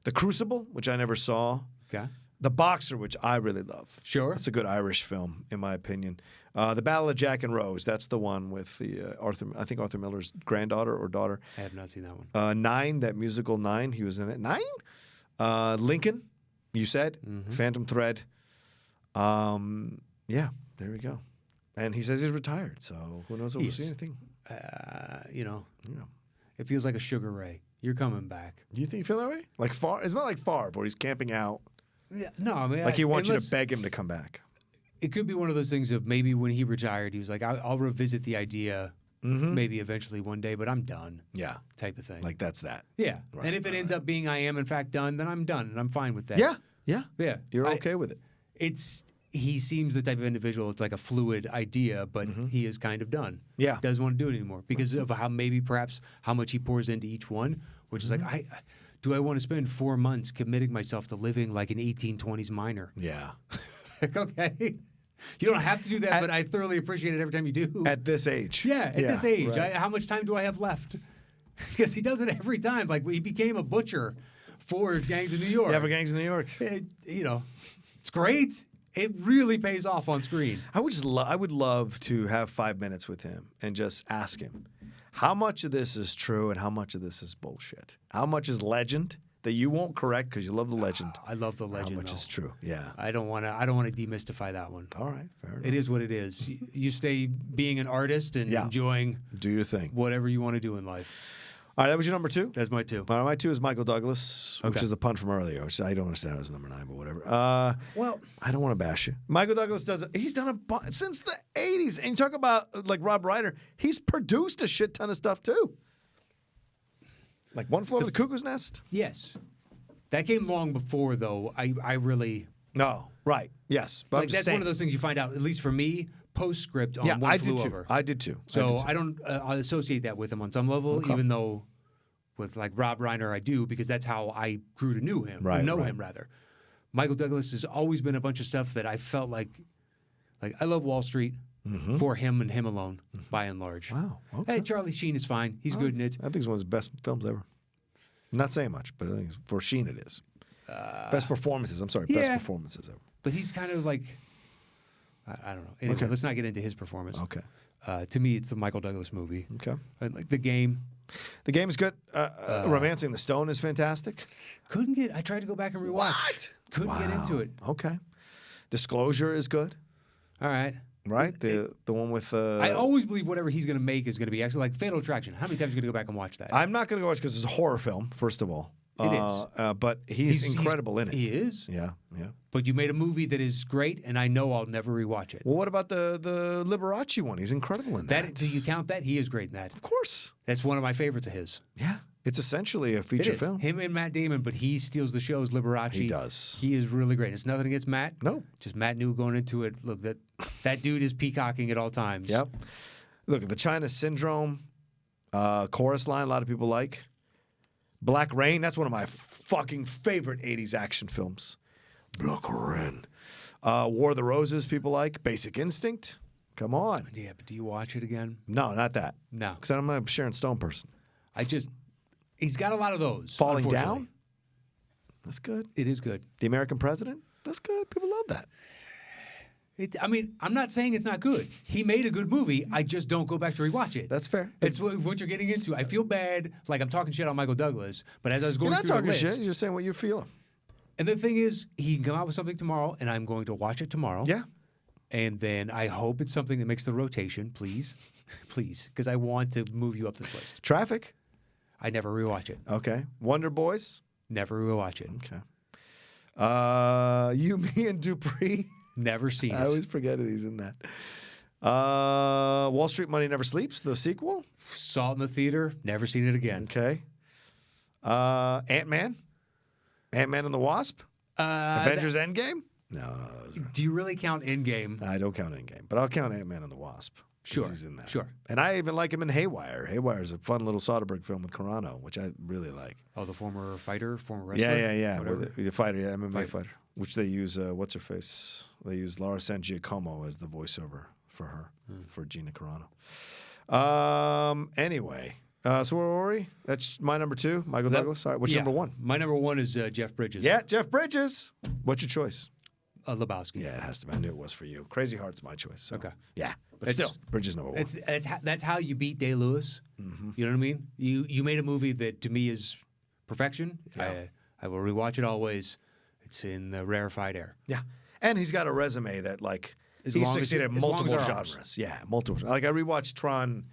S3: The Crucible, which I never saw.
S4: Okay.
S3: The Boxer, which I really love.
S4: Sure.
S3: It's a good Irish film, in my opinion. The Battle of Jack and Rose, that's the one with the Arthur Miller's granddaughter or daughter.
S4: I have not seen that one.
S3: Nine, that musical Nine, he was in that. 9? Lincoln, you said.
S4: Mm-hmm.
S3: Phantom Thread. Yeah, there we go. And he says he's retired, so who knows if we'll see anything.
S4: It feels like a Sugar Ray. You're coming back.
S3: Do you think you feel that way? Like Favre? It's not like Favre, where he's camping out.
S4: Yeah, no, I mean,
S3: like he wants you to beg him to come back.
S4: It could be one of those things of maybe when he retired, he was like, I'll revisit the idea maybe eventually one day, but I'm done.
S3: Yeah.
S4: Type of thing.
S3: Like that's that.
S4: Yeah.
S3: Right,
S4: and if it ends up being I am in fact done, then I'm done and I'm fine with that.
S3: Yeah. Yeah.
S4: Yeah.
S3: You're okay with it.
S4: He seems the type of individual, it's like a fluid idea, but he is kind of done.
S3: Yeah.
S4: Doesn't want to do it anymore because of how much he pours into each one, which is like, do I want to spend 4 months committing myself to living like an 1820s miner?
S3: Yeah.
S4: Like, okay. You don't have to do that, but I thoroughly appreciate it every time you do.
S3: At this age.
S4: Yeah, at this age.
S3: Right.
S4: How much time do I have left? Because he does it every time. Like, he became a butcher for Gangs of New York.
S3: Yeah, for Gangs of New York.
S4: It's great. It really pays off on screen.
S3: I would love to have 5 minutes with him and just ask him, how much of this is true and how much of this is bullshit? How much is legend that you won't correct because you love the legend?
S4: I love the legend.
S3: How much is true? Yeah.
S4: I don't want to demystify that one.
S3: All right, fair enough.
S4: It is what it is. You stay being an artist and enjoying
S3: do your thing,
S4: whatever you want to do in life.
S3: All right, that was your number 2?
S4: That's my 2.
S3: My 2 is Michael Douglas, which is the pun from earlier, which I don't understand as number 9, but whatever.
S4: Well,
S3: I don't want to bash you. Michael Douglas he's done since the 80s. And you talk about like Rob Reiner, he's produced a shit ton of stuff too. Like One Flew Over the Cuckoo's Nest?
S4: Yes. That came long before, though. I really...
S3: No, right. Yes. But
S4: like that's one of those things you find out, at least for me, postscript on One Flew Over.
S3: I did too.
S4: So I don't associate that with him on some level, even though with like Rob Reiner I do, because that's how I grew to know him. Rather. Michael Douglas has always been a bunch of stuff that I felt like I love Wall Street for him and him alone, by and large.
S3: Wow. Okay.
S4: Hey, Charlie Sheen is fine. He's good in it.
S3: I think it's one of his best films ever. I'm not saying much, but I think for Sheen it is. Best performances. I'm sorry, best performances ever.
S4: But he's kind of like, I don't know. Anyway, let's not get into his performance.
S3: Okay.
S4: To me, it's the Michael Douglas movie.
S3: Okay.
S4: Like The Game.
S3: The Game is good. Romancing the Stone is fantastic.
S4: I tried to go back and rewatch.
S3: What?
S4: Couldn't get into it.
S3: Okay. Disclosure is good.
S4: All right.
S3: Right? The one with...
S4: I always believe whatever he's going to make is going to be actually like Fatal Attraction. How many times are you going to go back and watch that?
S3: I'm not going to go watch because it's a horror film, first of all.
S4: It is.
S3: But he's incredible in it.
S4: He is?
S3: Yeah, yeah.
S4: But you made a movie that is great, and I know I'll never rewatch it.
S3: Well, what about the Liberace one? He's incredible in that.
S4: Do you count that? He is great in that.
S3: Of course.
S4: That's one of my favorites of his.
S3: Yeah. It's essentially a feature film.
S4: Him and Matt Damon, but he steals the show as Liberace.
S3: He does.
S4: He is really great. It's nothing against Matt.
S3: No.
S4: Just Matt knew going into it. Look, that dude is peacocking at all times.
S3: Yep. Look, the China Syndrome chorus line, a lot of people like. Black Rain, that's one of my fucking favorite 80s action films. Black Rain. War of the Roses, people like. Basic Instinct. Come on.
S4: Yeah, but do you watch it again?
S3: No, not that.
S4: No.
S3: Because I'm a Sharon Stone person.
S4: He's got a lot of those.
S3: Falling Down? That's good.
S4: It is good.
S3: The American President? That's good. People love that.
S4: I mean, I'm not saying it's not good. He made a good movie. I just don't go back to rewatch it.
S3: That's fair.
S4: It's what you're getting into. I feel bad, like I'm talking shit on Michael Douglas, but as I was going through the list...
S3: You're not talking shit. You're just saying what you're feeling.
S4: And the thing is, he can come out with something tomorrow, and I'm going to watch it tomorrow.
S3: Yeah.
S4: And then I hope it's something that makes the rotation, please. Please, because I want to move you up this list.
S3: Traffic?
S4: I never rewatch it.
S3: Okay. Wonder Boys?
S4: Never rewatch it.
S3: Okay. You, Me, and Dupree?
S4: Never seen it.
S3: I always forget he's in that. Wall Street Money Never Sleeps, the sequel?
S4: Saw it in the theater. Never seen it again.
S3: Okay. Ant-Man? Ant-Man and the Wasp? Avengers Endgame? No.
S4: Do you really count Endgame?
S3: I don't count Endgame, but I'll count Ant-Man and the Wasp.
S4: Sure.
S3: He's in that.
S4: Sure.
S3: And I even like him in Haywire. Haywire is a fun little Soderbergh film with Carano, which I really like.
S4: Oh, the former fighter, former wrestler?
S3: Yeah.
S4: Whatever.
S3: The fighter, MMA fighter. Which they use, what's her face? They use Laura San Giacomo as the voiceover for her, for Gina Carano. Anyway, so where were we? That's my number 2, Michael Douglas. All right, what's number 1?
S4: My number 1 is Jeff Bridges.
S3: Yeah, Jeff Bridges. What's your choice?
S4: Lebowski.
S3: Yeah, it has to be. I knew it was for you. Crazy Heart's my choice. So.
S4: Okay.
S3: Yeah, but still, Bridges number 1.
S4: That's how you beat Day-Lewis. Mm-hmm. You know what I mean? You made a movie that to me is perfection. Yeah. I will rewatch it always. It's in the rarefied air.
S3: Yeah, and he's got a resume that he's succeeded in multiple genres. Yeah, multiple. Like I rewatched Tron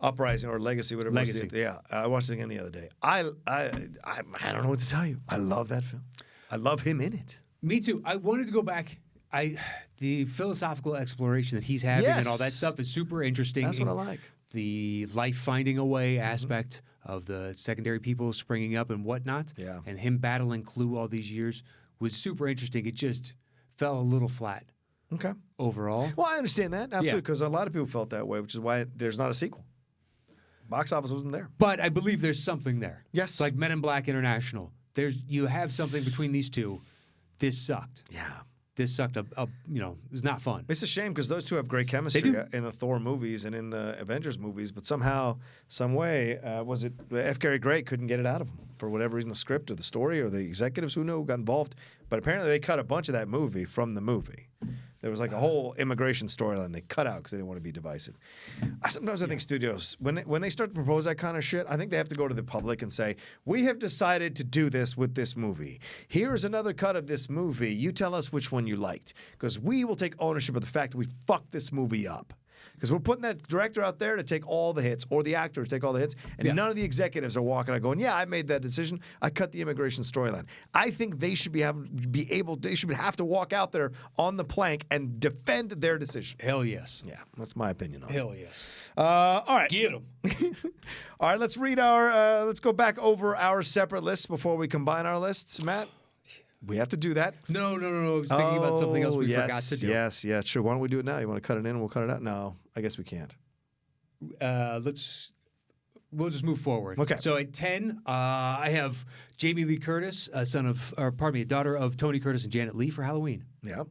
S3: Uprising or Legacy, whatever.
S4: Legacy.
S3: It was. Yeah, I watched it again the other day. I don't know what to tell you. I love that film. I love him in it.
S4: Me too. I wanted to go back. The philosophical exploration that he's having and all that stuff is super interesting.
S3: That's what I like.
S4: The life finding a way aspect of the secondary people springing up and whatnot.
S3: Yeah.
S4: And him battling Clue all these years was super interesting. It just fell a little flat.
S3: Okay.
S4: Overall.
S3: Well, I understand that. Absolutely. Because a lot of people felt that way, which is why there's not a sequel. Box office wasn't there.
S4: But I believe there's something there.
S3: Yes.
S4: It's like Men in Black International. You have something between these two. This sucked.
S3: Yeah.
S4: This sucked. It was not fun.
S3: It's a shame because those two have great chemistry in the Thor movies and in the Avengers movies, but somehow, some way, was it F. Gary Gray couldn't get it out of him for whatever reason, the script or the story or the executives, who got involved. But apparently they cut a bunch of that movie from the movie. There was like a whole immigration storyline they cut out because they didn't want to be divisive. Sometimes I think studios, when they start to propose that kind of shit, I think they have to go to the public and say, we have decided to do this with this movie. Here's another cut of this movie. You tell us which one you liked. Because we will take ownership of the fact that we fucked this movie up. Because we're putting that director out there to take all the hits, or the actor to take all the hits, and none of the executives are walking out going, yeah, I made that decision. I cut the immigration storyline. I think they should they should have to walk out there on the plank and defend their decision.
S4: Hell yes.
S3: Yeah, that's my opinion on it.
S4: Hell yes.
S3: All right.
S4: Get them.
S3: All right, let's read let's go back over our separate lists before we combine our lists. Matt? We have to do that.
S4: No. I was thinking about something else we forgot to do.
S3: Yes, sure. Why don't we do it now? You want to cut it in and we'll cut it out? No, I guess we can't.
S4: We'll just move forward.
S3: Okay.
S4: So at 10, I have Jamie Lee Curtis, daughter of Tony Curtis and Janet Leigh for Halloween.
S3: Yeah.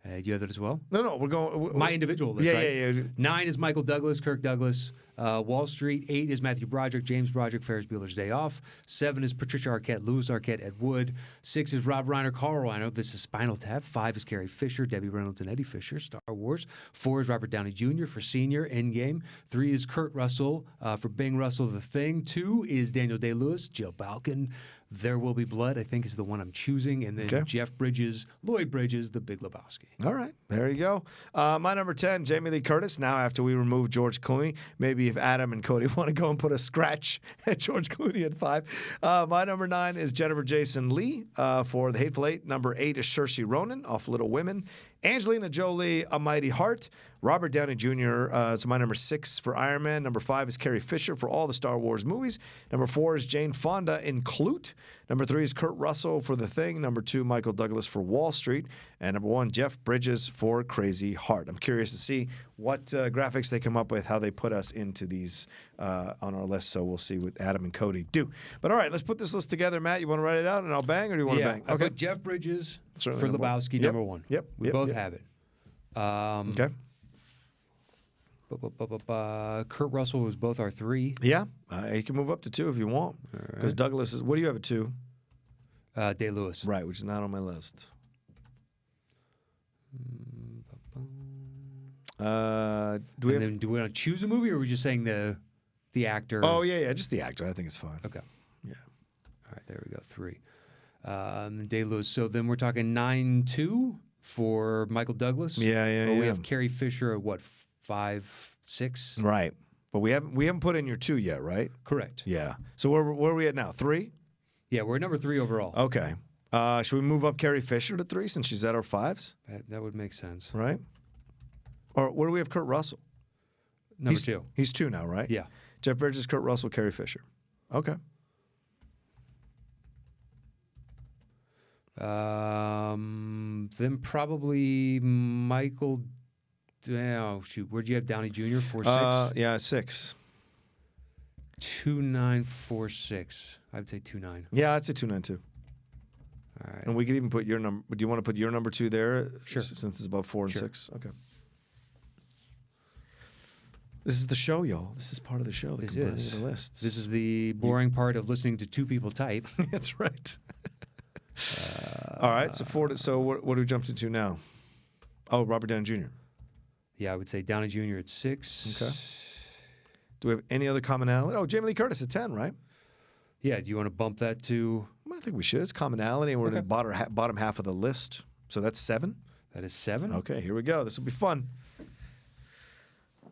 S4: Do you have that as well?
S3: No, we're going...
S4: My individual list, right?
S3: Yeah.
S4: 9 is Michael Douglas, Kirk Douglas. Wall Street. 8 is Matthew Broderick, James Broderick, Ferris Bueller's Day Off. 7 is Patricia Arquette, Louis Arquette, Ed Wood. 6 is Rob Reiner, Carl Reiner. This is Spinal Tap. 5 is Carrie Fisher, Debbie Reynolds, and Eddie Fisher, Star Wars. 4 is Robert Downey Jr. for Senior, Endgame. 3 is Kurt Russell for Bing Russell, The Thing. 2 is Daniel Day-Lewis, Jill Balkin. There Will Be Blood, I think, is the one I'm choosing. And then Jeff Bridges, Lloyd Bridges, The Big Lebowski.
S3: All right. There you go. My number 10, Jamie Lee Curtis. Now, after we remove George Clooney, maybe if Adam and Cody want to go and put a scratch at George Clooney at 5. My number 9 is Jennifer Jason Leigh for The Hateful Eight. Number 8 is Saoirse Ronan off Little Women. Angelina Jolie, A Mighty Heart. Robert Downey Jr. Is my number 6 for Iron Man. Number 5 is Carrie Fisher for all the Star Wars movies. Number 4 is Jane Fonda in Clute. Number 3 is Kurt Russell for The Thing. Number 2, Michael Douglas for Wall Street. And number 1, Jeff Bridges for Crazy Heart. I'm curious to see what graphics they come up with, how they put us into these on our list. So we'll see what Adam and Cody do. But all right, let's put this list together. Matt, you want to write it out and I'll bang, or do you want to bang?
S4: I put Jeff Bridges
S3: Certainly
S4: for Lebowski, number 1.
S3: Yep.
S4: We both have it.
S3: Okay.
S4: Kurt Russell was both our 3.
S3: Yeah, you can move up to 2 if you want. Because Douglas is. What do you have at 2?
S4: Day-Lewis.
S3: Right, which is not on my list. Do we
S4: want to choose a movie, or are we just saying the actor?
S3: Oh, yeah, just the actor. I think it's fine.
S4: Okay.
S3: Yeah.
S4: All right, there we go. 3. Day-Lewis. So then we're talking 9-2 for Michael Douglas.
S3: Yeah.
S4: We have Carrie Fisher at what, 5-6?
S3: Right. But we haven't put in your 2 yet, right?
S4: Correct.
S3: Yeah. So where are we at now? 3?
S4: Yeah, we're at number 3 overall.
S3: Okay. Should we move up Carrie Fisher to 3 since she's at our 5s?
S4: That would make sense.
S3: Right. Or where do we have Kurt Russell?
S4: Number 2.
S3: He's 2 now, right?
S4: Yeah.
S3: Jeff Bridges, Kurt Russell, Carrie Fisher. Okay.
S4: Then probably Michael. Oh shoot, where'd you have Downey Jr. 4-6?
S3: Yeah, 6.
S4: 2-9-4-6. I'd say 2-9.
S3: Yeah, I'd say 2-9 too.
S4: All right.
S3: And we could even put your number. Do you want to put your number 2 there?
S4: Sure.
S3: Since it's above 4 and
S4: Sure.
S3: 6. Okay. This is the show, y'all. This is part of the show. The
S4: This
S3: combining
S4: is.
S3: of the lists.
S4: This is the boring part of listening to 2 people type.
S3: That's right. All right. So 4. So what do we jump into now? Oh, Robert Downey Jr.
S4: Yeah, I would say Downey Jr. at 6.
S3: Okay. Do we have any other commonality? Oh, Jamie Lee Curtis at 10, right?
S4: Yeah, do you want to bump that to?
S3: Well, I think we should. It's commonality, and we're in the bottom half of the list. So that's 7.
S4: That is 7.
S3: Okay, here we go. This will be fun.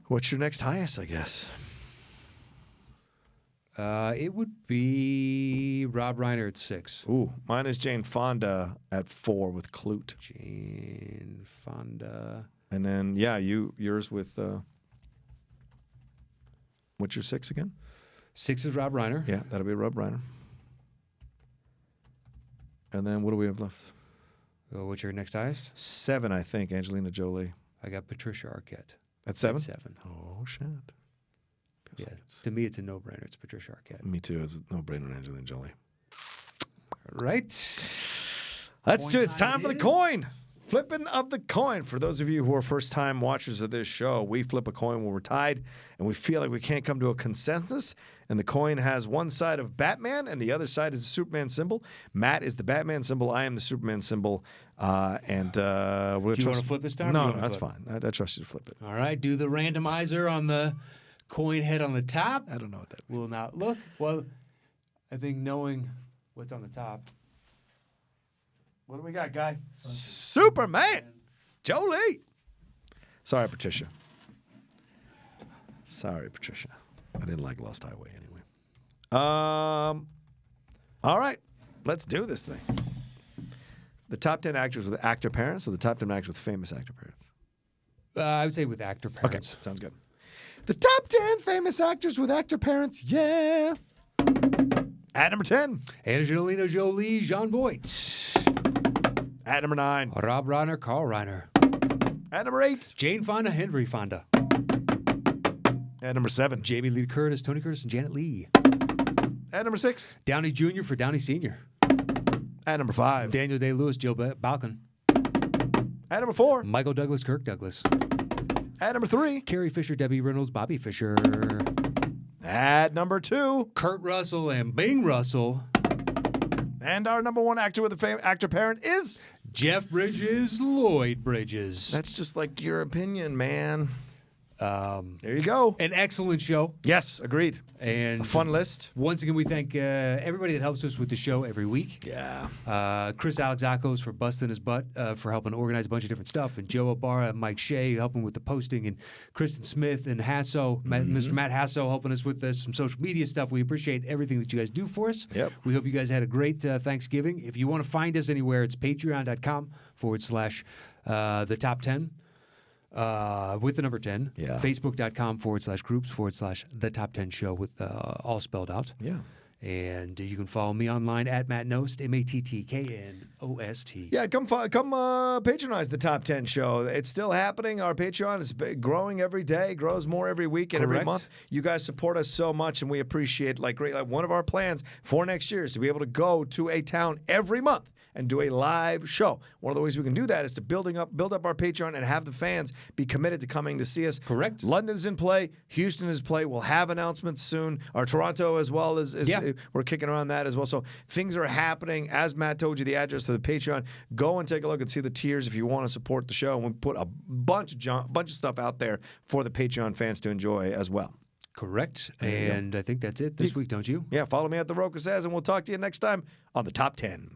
S3: What's your next highest, I guess?
S4: It would be Rob Reiner at 6.
S3: Ooh, mine is Jane Fonda at 4 with Clute.
S4: Jane Fonda.
S3: And then, yeah, yours with, what's your 6 again?
S4: 6 is Rob Reiner.
S3: Yeah, that'll be Rob Reiner. And then what do we have left?
S4: What's your next highest?
S3: 7, I think, Angelina Jolie.
S4: I got Patricia Arquette.
S3: At 7?
S4: At 7.
S3: Oh, shit.
S4: Yeah, to me, it's a no-brainer. It's Patricia Arquette.
S3: Me too. It's a no-brainer, Angelina Jolie.
S4: Right.
S3: Let's
S4: Coin
S3: do it. It's
S4: time
S3: time for the
S4: is.
S3: coin. Flipping of the coin. For those of you who are first-time watchers of this show, we flip a coin when we're tied and we feel like we can't come to a consensus. And the coin has one side of Batman and the other side is the Superman symbol. Matt is the Batman symbol. I am the Superman symbol. We're
S4: Do you want to flip this time?
S3: No, that's fine. I trust you to flip it.
S4: All right. Do the randomizer on the coin head on the top.
S3: I don't know what that means.
S4: Will not look. Well, I think knowing what's on the top.
S3: What do we got, guy? Superman. Jolie. Sorry, Patricia. I didn't like Lost Highway anyway. All right. Let's do this thing. The top 10 actors with actor parents or the top 10 actors with famous actor parents?
S4: I would say with actor parents.
S3: Okay, sounds good. The top 10 famous actors with actor parents, yeah. At number 10.
S4: Angelina Jolie, John Voight.
S3: At number 9.
S4: Rob Reiner, Carl Reiner.
S3: At number 8.
S4: Jane Fonda, Henry Fonda.
S3: At number 7.
S4: Jamie Lee Curtis, Tony Curtis, and Janet Leigh.
S3: At number 6.
S4: Downey Jr. for Downey Sr.
S3: At number 5.
S4: Daniel Day-Lewis, Jill Balkan.
S3: At number 4.
S4: Michael Douglas, Kirk Douglas.
S3: At number 3.
S4: Carrie Fisher, Debbie Reynolds, Bobby Fisher.
S3: At number 2.
S4: Kurt Russell and Bing Russell.
S3: And our number 1 actor with a actor parent is
S4: Jeff Bridges, Lloyd Bridges.
S3: That's just like your opinion, man. There you go.
S4: An excellent show.
S3: Yes, agreed.
S4: And
S3: A fun list.
S4: once again, we thank everybody that helps us with the show every week.
S3: Yeah.
S4: Chris Alexakos for busting his butt for helping organize a bunch of different stuff, and Joe Ibarra and Mike Shea helping with the posting, and Kristen Smith and Hasso, Mr. Matt Hasso helping us with some social media stuff. We appreciate everything that you guys do for us.
S3: Yep.
S4: We hope you guys had a great Thanksgiving. If you want to find us anywhere, it's patreon.com/the top 10. With the number 10,
S3: Yeah.
S4: Facebook.com/groups/the top 10 show with all spelled out.
S3: Yeah.
S4: And you can follow me online at Matt Nost, MATTKNOST.
S3: Yeah, come patronize the Top 10 show. It's still happening. Our Patreon is growing every day, grows more every week and every
S4: Correct.
S3: month. You guys support us so much, and we appreciate like one of our plans for next year is to be able to go to a town every month and do a live show. One of the ways we can do that is to build up our Patreon and have the fans be committed to coming to see us.
S4: Correct.
S3: London is in play. Houston is in play. We'll have announcements soon. Our Toronto as well is we're kicking around that as well. So things are happening. As Matt told you, the address to the Patreon. Go and take a look and see the tiers if you want to support the show. And we put a bunch of stuff out there for the Patreon fans to enjoy as well.
S4: Correct. And I think that's it this week, don't you?
S3: Yeah, follow me at The Rocha Says, and we'll talk to you next time on the Top 10.